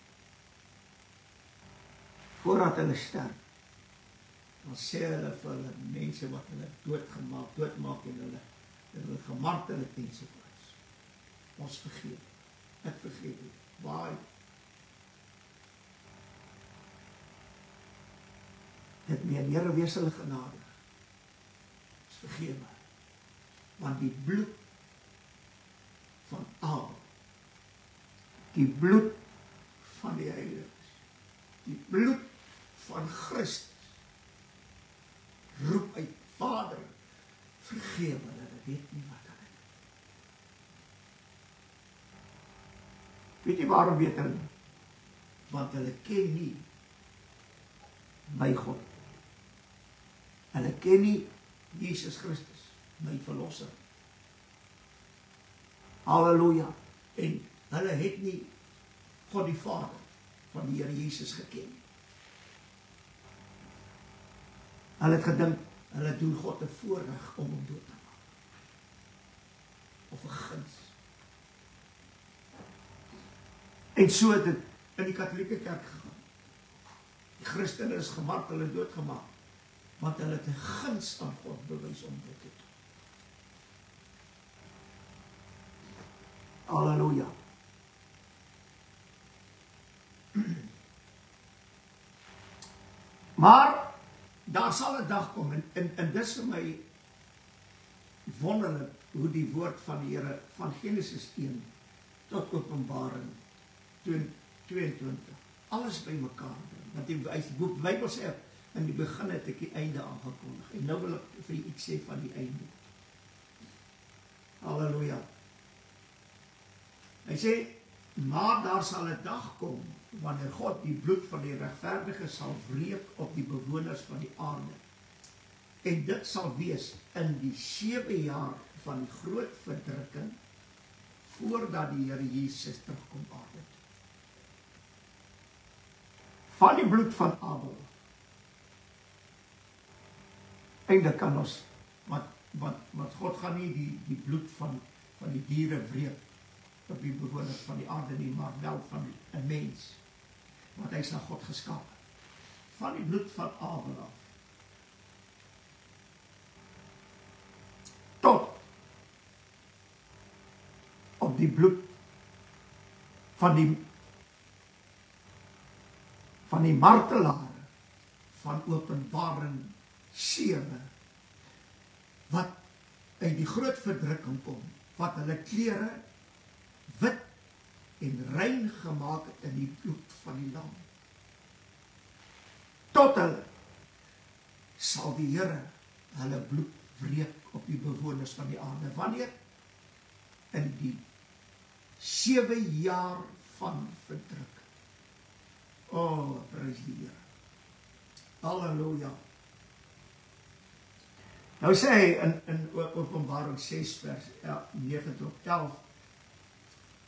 voordat hulle sterf, dan sê hulle vir hulle mense wat hulle doodmaak en hulle gemartel het ensovoorts. Ons vergeet. Ek vergeet het. Waar? Het meer Here wees hulle genadig. Ons vergeet my. Want die bloed van Abel, die bloed van die heiliges, die bloed van Christus, roep uit, Vader, vergeef hulle, hulle weet nie wat hulle doen. Weet jy waarom weet hulle nie? Want hulle ken nie my God. Hulle ken nie Jesus Christus, my verlosser. Halleluja. En hulle het nie God die Vader van die Here Jesus geken. Hulle het gedink, hulle doen God 'n voorreg om hom dood te maak. Of 'n guns. En so het dit in die Katolieke Kerk gegaan. Die Christene is gemartel en doodgemaak, want hulle het 'n guns aan God bewys om dit te doen. Halleluja. Maar daar sal 'n dag kom, en dis vir my wonderlik hoe die woord van die Here van Genesis 1 tot Openbaring 22 alles by mekaar bring. Want die Bybel sê in die begin het ek die einde aangekondig. En nou wil ek vir u iets sê van die einde. Halleluja. Hy sê, maar daar sal 'n dag kom wanneer God die bloed van die regverdiges sal wreek op die bewoners van die aarde. En dit sal wees in die 7 jaar van die groot verdrukking voordat die Here Jesus terugkom aarde. Van die bloed van Abel. Eintlik kan ons, want God gaan nie die bloed van die diere wreek op die bewoners van die aarde nie, maar wel van 'n mens, want hy is na God geskaap. Van die bloed van Abel af, tot op die bloed van die martelaar van Openbaring 7, wat uit die groot verdrukking kom, wat hulle klere wit en rein gemaak het in die bloed van die lam. Tot hulle sal die Here hulle bloed wreek op die bewoners van die aarde. Wanneer? In die 7 jaar van verdrukking. O, prys die Here. Halleluja. Nou sê hy in Openbaring 6 vers 9 tot 11,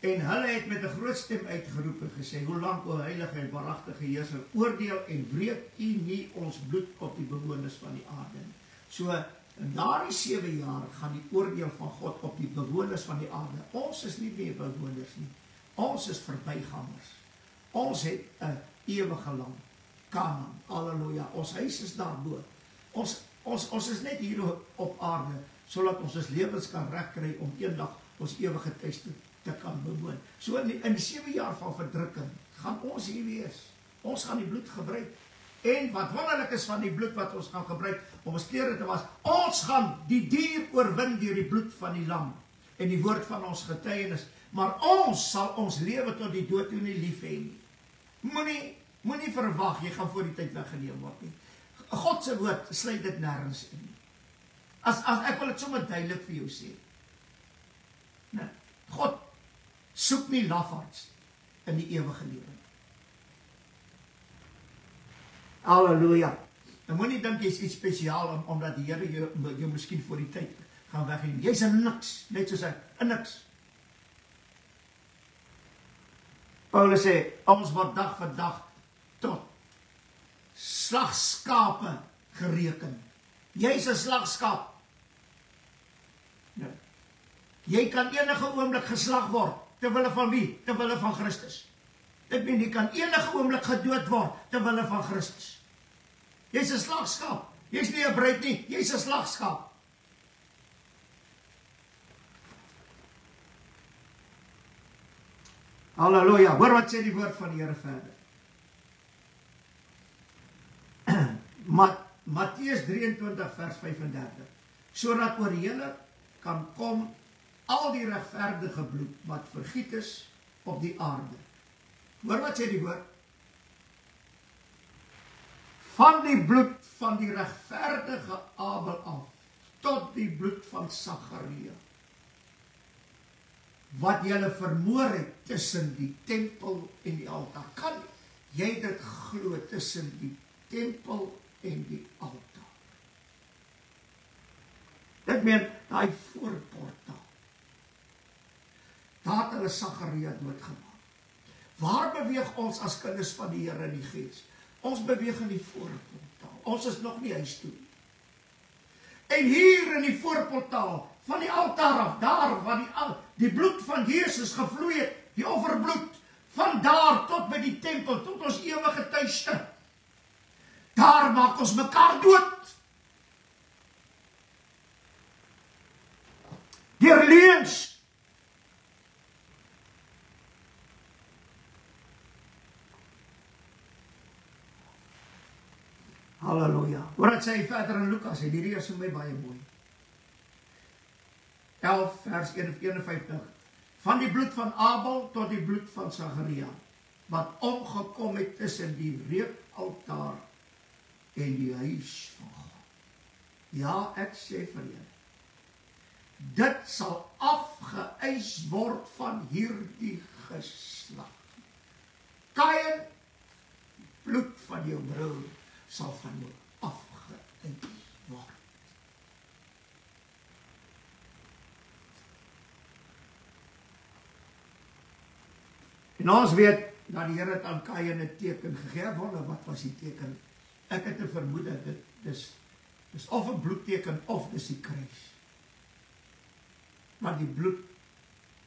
en hulle het met 'n groot stem uitgeroep en gesê, hoe lank, o heilige en waaragtige Heerser, oordeel en wreek u nie ons bloed op die bewoners van die aarde nie. So, na die 7 jaar gaan die oordeel van God op die bewoners van die aarde. Ons is nie meer bewoners nie. Ons is verbygangers. Ons het 'n ewige land, Kanaan, halleluja. Ons huis is daarbo. Ons is net hier op aarde, sodat ons ons lewens kan regkry om eendag ons ewige tuis te kan bewoon. So in die 7 jaar van verdrukking gaan ons hier wees. Ons gaan die bloed gebruik. En wat wonderlik is van die bloed wat ons gaan gebruik om ons klere te was, ons gaan die dier oorwin deur die bloed van die lam en die woord van ons getuienis. Maar ons sal ons lewe tot die dood toe nie lief hê nie. Moenie verwag jy gaan voor die tyd weggeneem word nie. God se woord sluit dit nêrens in. As ek wil dit sommer duidelik vir jou sê. Nee, God soek nie lafaards in die ewige lewe. Halleluja. En moenie dink jy's iets spesiaal omdat die Here jou miskien voor die tyd gaan wegneem. Jy's 'n niks, net soos 'n niks. Paulus sê, ons word dag vir dag tot slagskape gereken. Jy's 'n slagskaap. Nou, jy kan enige oomblik geslag word, terwille van wie? Terwille van Christus. Dit beteken, jy kan enige oomblik gedood word, terwille van Christus. Jy's 'n slagskaap. Jy's nie 'n bruid nie, jy's 'n slagskaap. Halleluja, hoor wat sê die woord van die Here verder. Matteus 23 vers 35. Sodat oor julle kan kom al die regverdige bloed wat vergiet is op die aarde. Hoor wat sê die woord? Van die bloed van die regverdige Abel af tot die bloed van Sagaria, wat julle vermoor het tussen die tempel en die altaar. Kan jy dit glo, tussen die tempel en die altaar? Dit meen, daai voorportaal. Daar het hulle Sagaria doodgemaak. Waar beweeg ons as kinders van die Here in die Gees? Ons beweeg in die voorportaal. Ons is nog nie huis toe. En hier in die voorportaal van die altaar af, daar waar die bloed van Jesus gevloei het, die offerbloed, van daar tot by die tempel, tot ons ewige tuiste. Daar maak ons mekaar dood. Deur leuns. Halleluja. Hoor wat sê hy verder in Lukas, en hierdie is vir my baie mooi. 11 vers 51. Van die bloed van Abel tot die bloed van Sagaria, wat omgekom het tussen die reupaltaar en die huis van God. Ja, ek sê vir julle, dit sal afgeëis word van hierdie geslag. Kain, bloed van jou broer sal van jou afgeëis word. En ons weet dat die Here het aan Kain 'n teken gegee. Wonder wat was die teken? Ek het 'n vermoede, dis of 'n bloedteken of dis die kruis. Maar die bloed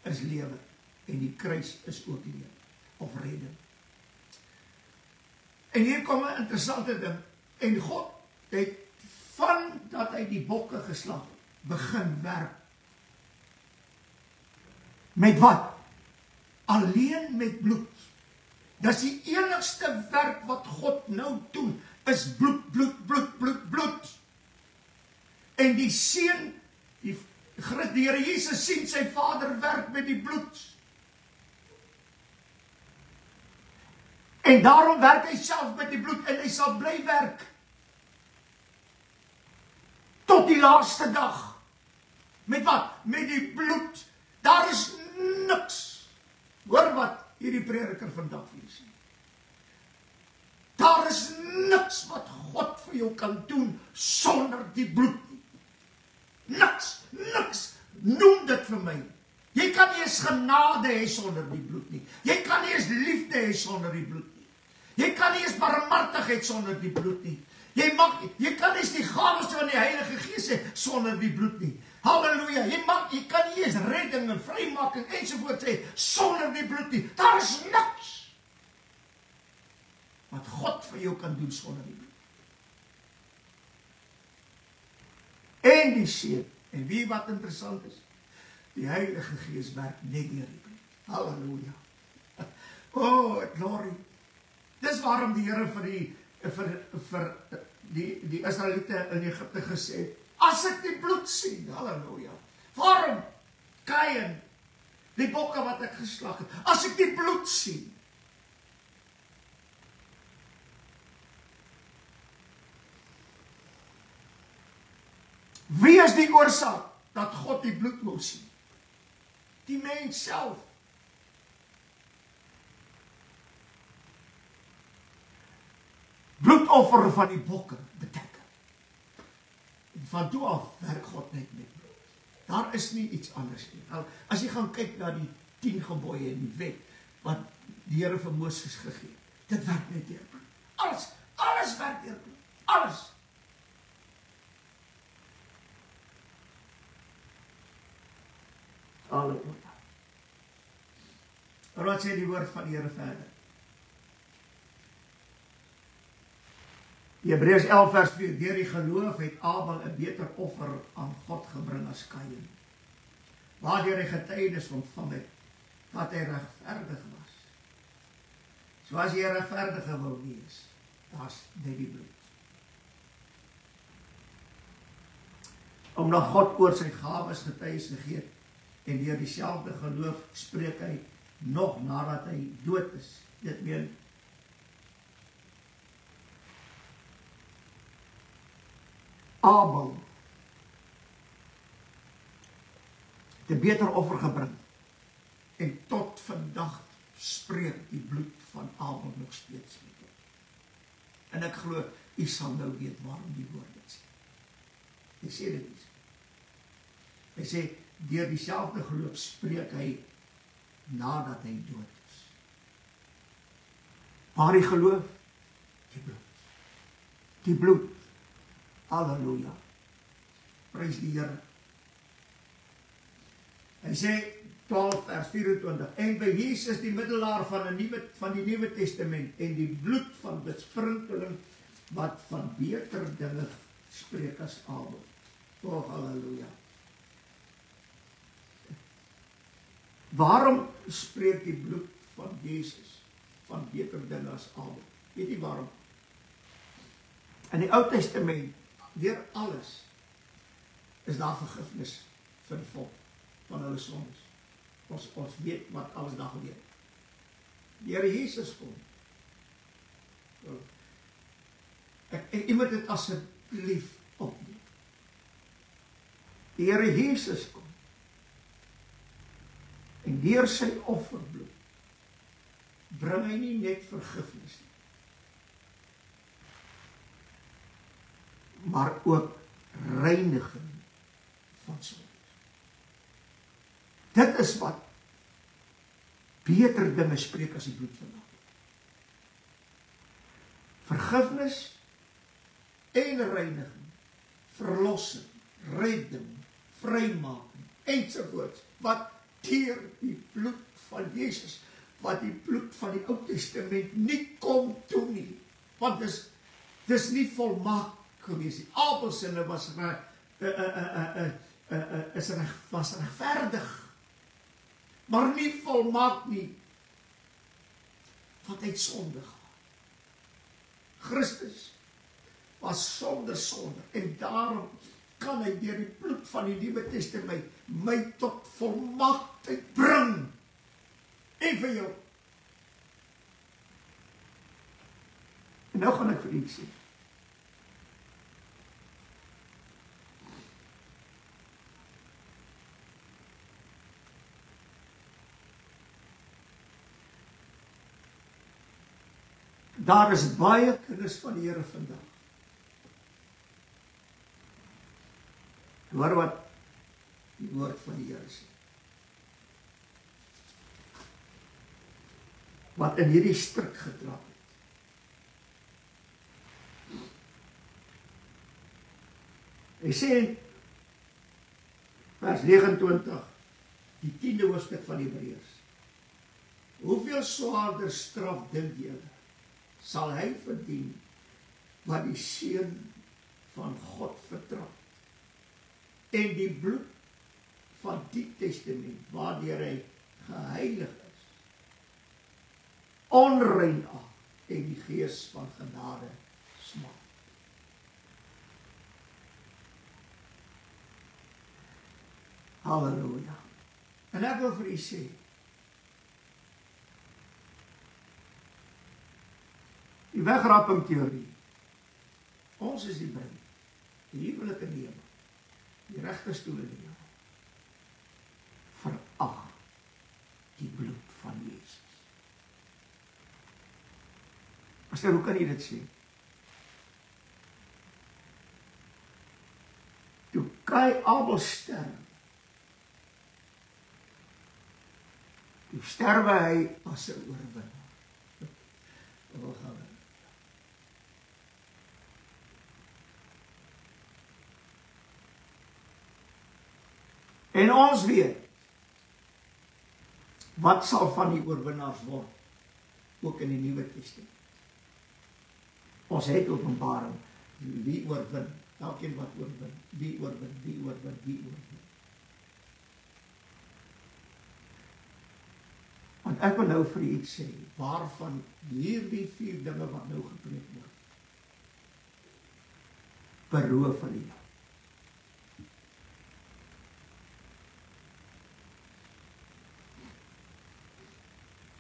is lewe en die kruis is ook lewe of redding. En hier kom 'n interessante ding. En God het van dat hy die bokke geslag het, begin werk. Met wat? Alleen met bloed. Dis die enigste werk wat God nou doen, is bloed, bloed, bloed, bloed, bloed. En die seun, die Here Jesus sien sy Vader werk met die bloed. En daarom werk hy self met die bloed en hy sal bly werk. Tot die laaste dag. Met wat? Met die bloed. Daar is niks. Hoor wat hierdie prediker vandag vir sê. Daar is niks wat God vir jou kan doen sonder die bloed. Niks, niks. Noem dit vir my. Jy kan nie eens genade hê sonder die bloed nie. Jy kan nie eens liefde hê sonder die bloed nie. Jy kan nie eens barmhartigheid sonder die bloed nie. Jy kan nie eens die gawes van die Heilige Gees hê sonder die bloed nie. Halleluja. Jy kan nie eens redding en vrymaking ensovoorts hê sonder die bloed nie. Daar is niks wat God vir jou kan doen sonder die bloed. En die seun. En wie wat interessant is? Die Heilige Gees werk net deur die bloed. Halleluja. Oh, glory. Dis waarom die Here vir die Israeliete in Egipte gesê het, as ek die bloed sien, halleluja. Waarom? Kain, die bokke wat ek geslag het, as ek die bloed sien. Wie is die oorsaak dat God die bloed wil sien? Die mens self. Bloedoffer van die bokke beteken. En van toe af werk God net met bloed. Daar is nie iets anders nie. As jy gaan kyk na die 10 gebooie en die wet, wat die Here vir Moses gegee het. Dit werk net deur bloed. Alles werk deur bloed. Alles. Halleluja. Maar wat sê die woord van die Here verder? Hebreërs 11 vers 4, deur die geloof het Abel 'n beter offer aan God gebring as Kain, waardeur hy getuienis ontvang het dat hy regverdig was. So as jy regverdige wil wees, daar's net die bloed. Omdat God oor sy gawes getuienis gegee het, en deur dieselfde geloof spreek hy nog nadat hy dood is. Dit meen Abel het 'n beter offer gebring, en tot vandag spreek die bloed van Abel nog steeds met hom. En ek glo, u sal nou weet waarom die woord dit sê. Hy sê dit nie. Hy sê, deur dieselfde geloof spreek hy nadat hy dood is. Maar die geloof, die bloed. Die bloed. Halleluja. Prys die Here. Hy sê 12 vers 24, en by Jesus die middelaar van die Nuwe Testament en die bloed van besprinkeling wat van beter dinge spreek as Abel. Oh, halleluja. Waarom spreek die bloed van Jesus van beter dinge as Abel? Weet jy waarom? In die Ou Testament, deur alles, is daar vergifnis vir die volk van hulle sondes. Ons weet wat alles daar gebeur. Die Here Jesus kom. En iemand het asseblief opneem. Die Here Jesus kom. En deur sy offerbloed bring hy nie net vergifnis nie, maar ook reiniging van sonde. Dit is wat beter dinge spreek as die bloed van Abel. Vergifnis en reiniging, verlossing, redding, vrymaking ensovoorts, wat deur die bloed van Jesus, wat die bloed van die Ou Testament nie kon doen nie, want dis nie volmaak gewees nie. Abel se was regverdig, maar nie volmaak nie, want hy het sonde gehad. Christus was sonder sonde, en daarom kan hy deur die bloed van die Nuwe Testament my tot volmaaktheid bring, en vir jou. En nou gaan ek vir u sê, daar is baie kinders van die Here vandag. Hoor wat die woord van die Here sê. Wat in hierdie stryk getrap het. Hy sê, vers 29, die 10de hoofstuk van Hebreërs. Hoeveel swaarder straf dink julle sal hy verdien wat die Seun van God vertrap, en die bloed van die testament waardeur hy geheilig is, onrein af, en die gees van genade smaak. Halleluja. En ek wil vir u sê, die wegrapping teorie, ons is die brein, die huwelik in die hemel, die regterstoel in die hemel, verag die bloed van Jesus. Pastor, hoe kan jy dit sê? Toe Abel sterf, toe sterwe hy as 'n oorwinnaar. En ons weet, wat sal van die oorwinnaars word, ook in die Nuwe Testament. Ons het Openbaring, wie oorwin, elkeen wat oorwin, wie oorwin, wie oorwin, wie oorwin. Want ek wil nou vir u iets sê, waarvan hierdie 4 dinge wat nou gepreek word, beroof van u.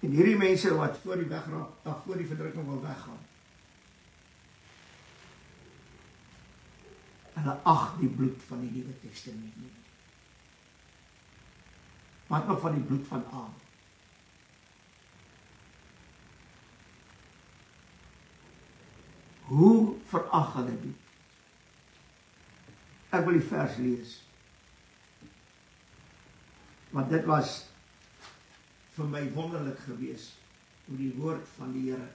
En hierdie mense wat voor die verdrukking wil weggaan, hulle ag die bloed van die Nuwe Testament nie. Wat nog van die bloed van Abel? Hoe verag hulle dit? Ek wil die vers lees. Want dit was vir my wonderlik gewees, hoe die woord van die Here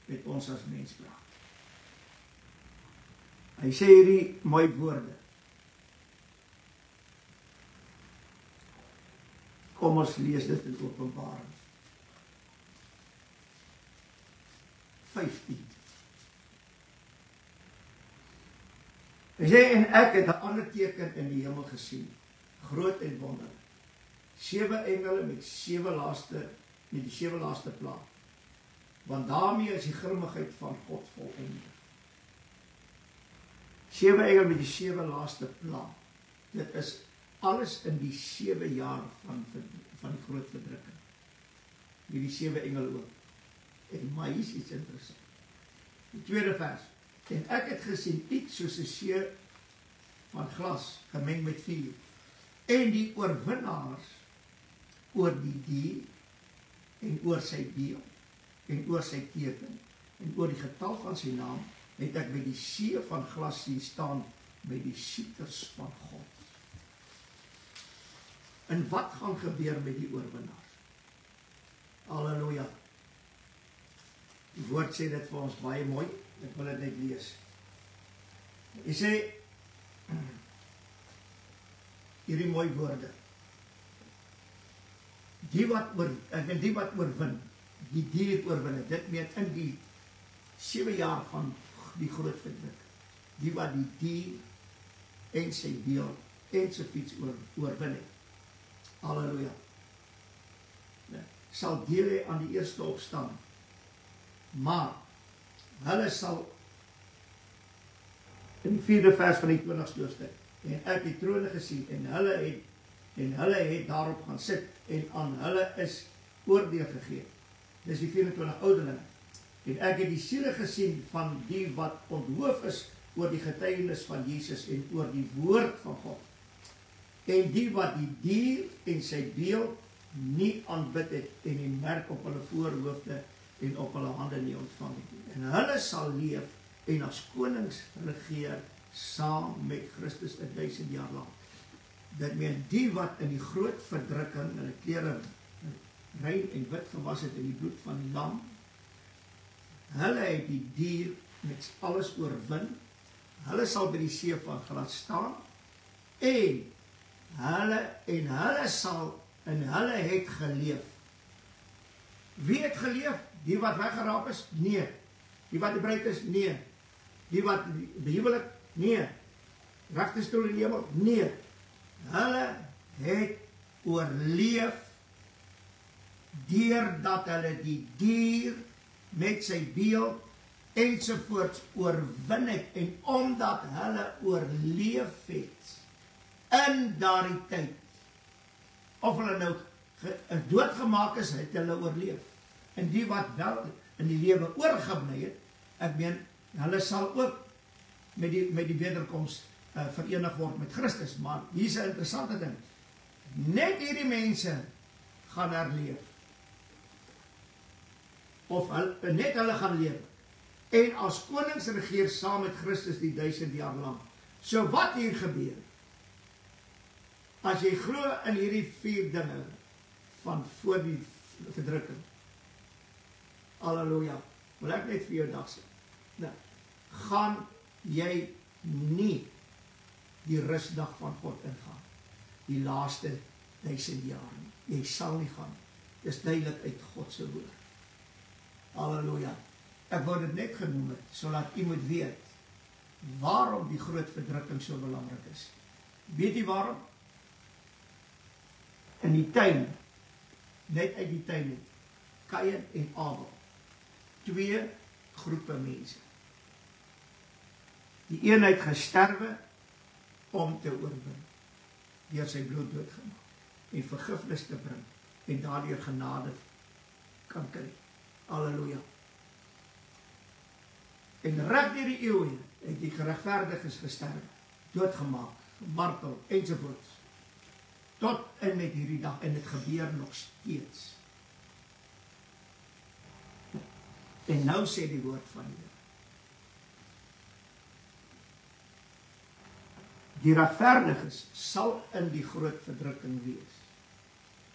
met ons as mens praat. Hy sê hierdie mooi woorde. Kom ons lees dit in Openbaring 15. Hy sê, en ek het 'n ander teken in die hemel gesien, groot en wonderlik. 7 engele met die 7 laaste plaag. Want daarmee is die grimmigheid van God volëindig. 7 engele met die 7 laaste plaag. Dit is alles in die 7 jaar van die groot verdrukking. Met die 7 engele ook. En maar hier is iets interessant. Die tweede vers. En ek het gesien iets soos 'n see van glas gemeng met vuur. En die oorwinnaars oor die dier en oor sy beeld en oor sy teken en oor die getal van sy naam het ek by die see van glas sien staan met die sieters van God. En wat gaan gebeur met die oorwinnaars? Halleluja. Die woord sê dit vir ons baie mooi. Ek wil dit net lees. Hy sê hierdie mooi woorde. Die wat oorwin, die dier oorwin, dit meen in die 7 jaar van die groot verdrukking. Die wat die dier en sy beeld en sy fiets oorwin het. Halleluja. Sal deel hê aan die eerste opstand. Maar hulle sal in die 4de vers van die 20ste hoofstuk, en ek die trone gesien, en hulle het daarop gaan sit, en aan hulle is oordeel gegee. Dis die 24 ouderlinge. En ek het die siele gesien van die wat onthoof is oor die getuienis van Jesus en oor die woord van God. En die wat die dier en sy beeld nie aanbid het en die merk op hulle voorhoofde en op hulle hande nie ontvang het. En hulle sal leef en as konings regeer saam met Christus 1000 jaar lang. Dit meen die wat in die groot verdrukking hulle klere rein en wit gewas het in die bloed van die lam, hulle het die dier met alles oorwin, hulle sal by die see van glas staan, en hulle sal, en hulle het geleef. Wie het geleef? Die wat weggeraap is? Nee. Die wat die bruid is? Nee. Die wat behuwelik? Nee. Regte stoel in die hemel? Nee. Hulle het oorleef deurdat hulle die dier met sy beeld ensovoorts oorwin het, en omdat hulle oorleef het in daardie tyd, of hulle nou doodgemaak is, het hulle oorleef. En die wat wel in die lewe oorgebly het, ek meen, hulle sal ook met die wederkoms verenig word met Christus. Maar hier is 'n interessante ding. Net hierdie mense gaan herleef. Of net hulle gaan leef. En as konings regeer saam met Christus die 1000 jaar lang. So wat hier gebeur? As jy glo in hierdie 4 dinge van voor die verdrukking. Halleluja. Wil ek net vir jou dag sê. Nou, gaan jy nie die rusdag van God ingaan. Die laaste 1000 jaar nie. Jy sal nie gaan. Dis duidelik uit God se woord. Halleluja. Ek wou dit net genoem het, sodat u moet weet waarom die groot verdrukking so belangrik is. Weet jy waarom? In die tuin, net uit die tuin het, Kain en Abel, 2 groepe mense. Die een het gesterwe om te oorwin, deur sy bloed doodgemaak en vergifnis te bring en daardeur genade kan kry. Halleluja. En reg deur die eeue het die geregverdiges gesterwe, doodgemaak, gemartel ensovoorts. Tot en met hierdie dag, en dit gebeur nog steeds. En nou sê die woord van die Here. Die regverdiges sal in die groot verdrukking wees,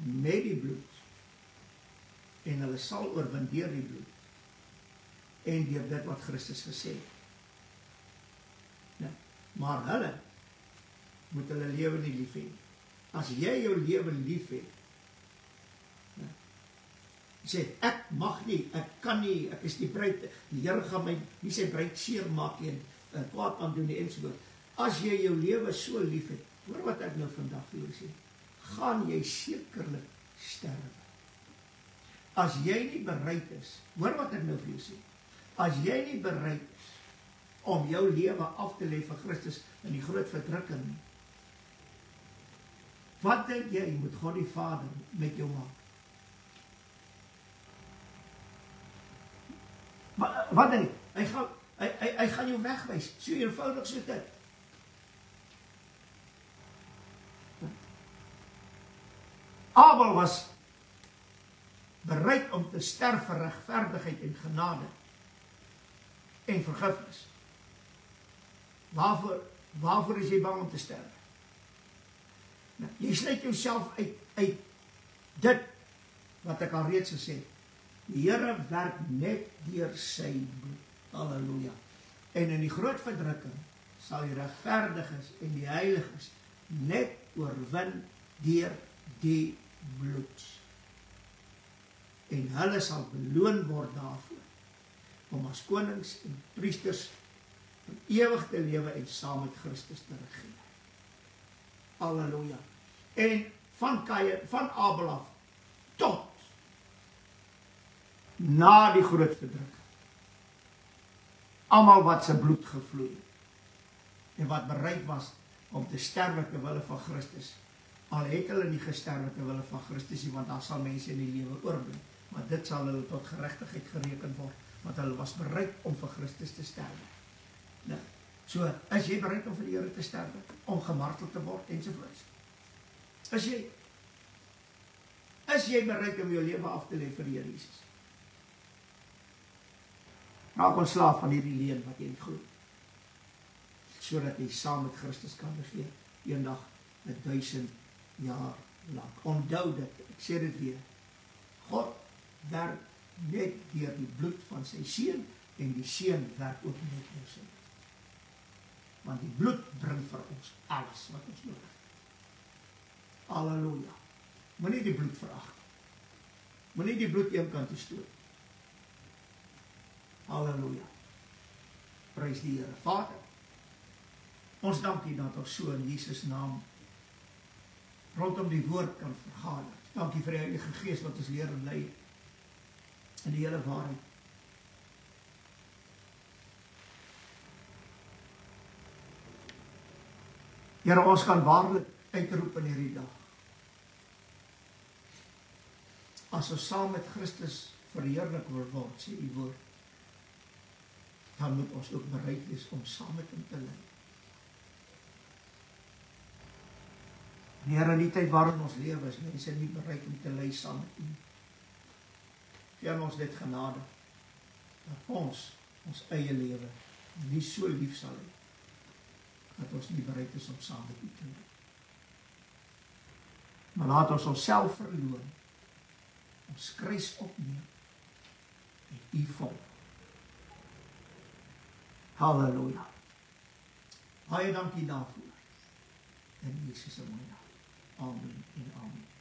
met die bloed, en hulle sal oorwin deur die bloed, en deur dit wat Christus gesê het. Nou, maar hulle moet hulle lewe nie lief hê. As jy jou lewe lief het, sê, ek mag nie, ek kan nie, ek is die bruid, die Here gaan my nie sy bruid seer maak en kwaad aandoen nie ensovoort. As jy jou lewe so lief het, hoor wat ek nou vandag vir jou sê, gaan jy sekerlik sterwe. As jy nie bereid is, hoor wat ek nou vir jou sê, as jy nie bereid is om jou lewe af te lê vir Christus in die groot verdrukking nie, wat dink jy moet God die Vader met jou maak? Wat dink jy? Hy gaan jou wegwys, so eenvoudig so dit. Abel was bereid om te sterf vir regverdigheid en genade en vergifnis. Waarvoor is jy bang om te sterf? Nou, jy sluit jouself uit dit wat ek al reeds gesê het. Die Here werk net deur sy bloed. Halleluja. En in die groot verdrukking sal die regverdiges en die heiliges net oorwin deur die bloed. En hulle sal beloon word daarvoor om as konings en priesters van ewig te lewe en saam met Christus te regeer. Halleluja. En van Abel af tot na die groot verdrukking. Almal wat sy bloed gevloei en wat bereid was om te sterwe ter wille van Christus. Al het hulle nie gesterwe ter wille van Christus nie, want daar sal mense in die lewe oorbly. Maar dit sal hulle tot geregtigheid gereken word, want hulle was bereid om vir Christus te sterwe. Nou, so, is jy bereid om vir die Here te sterwe, om gemarteld te word, ensovoorts? Is jy bereid om jou lewe af te lê vir die Here Jesus? Raak ontslaaf van hierdie leuen wat jy glo, sodat jy saam met Christus kan regeer, eendag 1000 jaar lang. Onthou dit, ek sê dit weer, God werk net deur die bloed van sy seun, en die seun werk ook net deur sy bloed. Want die bloed bring vir ons alles wat ons nodig het. Halleluja. Moenie die bloed verag. Moenie die bloed eenkant toe stoot. Halleluja. Prys die Here. Vader, ons dank U dat ons so in Jesus naam rondom die woord kan vergader. Dankie vir die Heilige Gees wat ons leer en lei in die hele waarheid. Here, ons kan waarlik uitroep in hierdie dag. As ons saam met Christus verheerlik wil word, sê die woord, dan moet ons ook bereid wees om saam met hom te ly. Here, in die tyd waarin ons lewe is mense nie bereid om te ly saam met U. Gee ons dit genade, dat ons eie lewe nie so lief sal hê, dat ons nie bereid is om saam met U te ly. Maar laat ons onsself verloon, ons kruis opneem en U volg. Halleluja. Baie dankie daarvoor. In Jesus se naam. Amen en amen.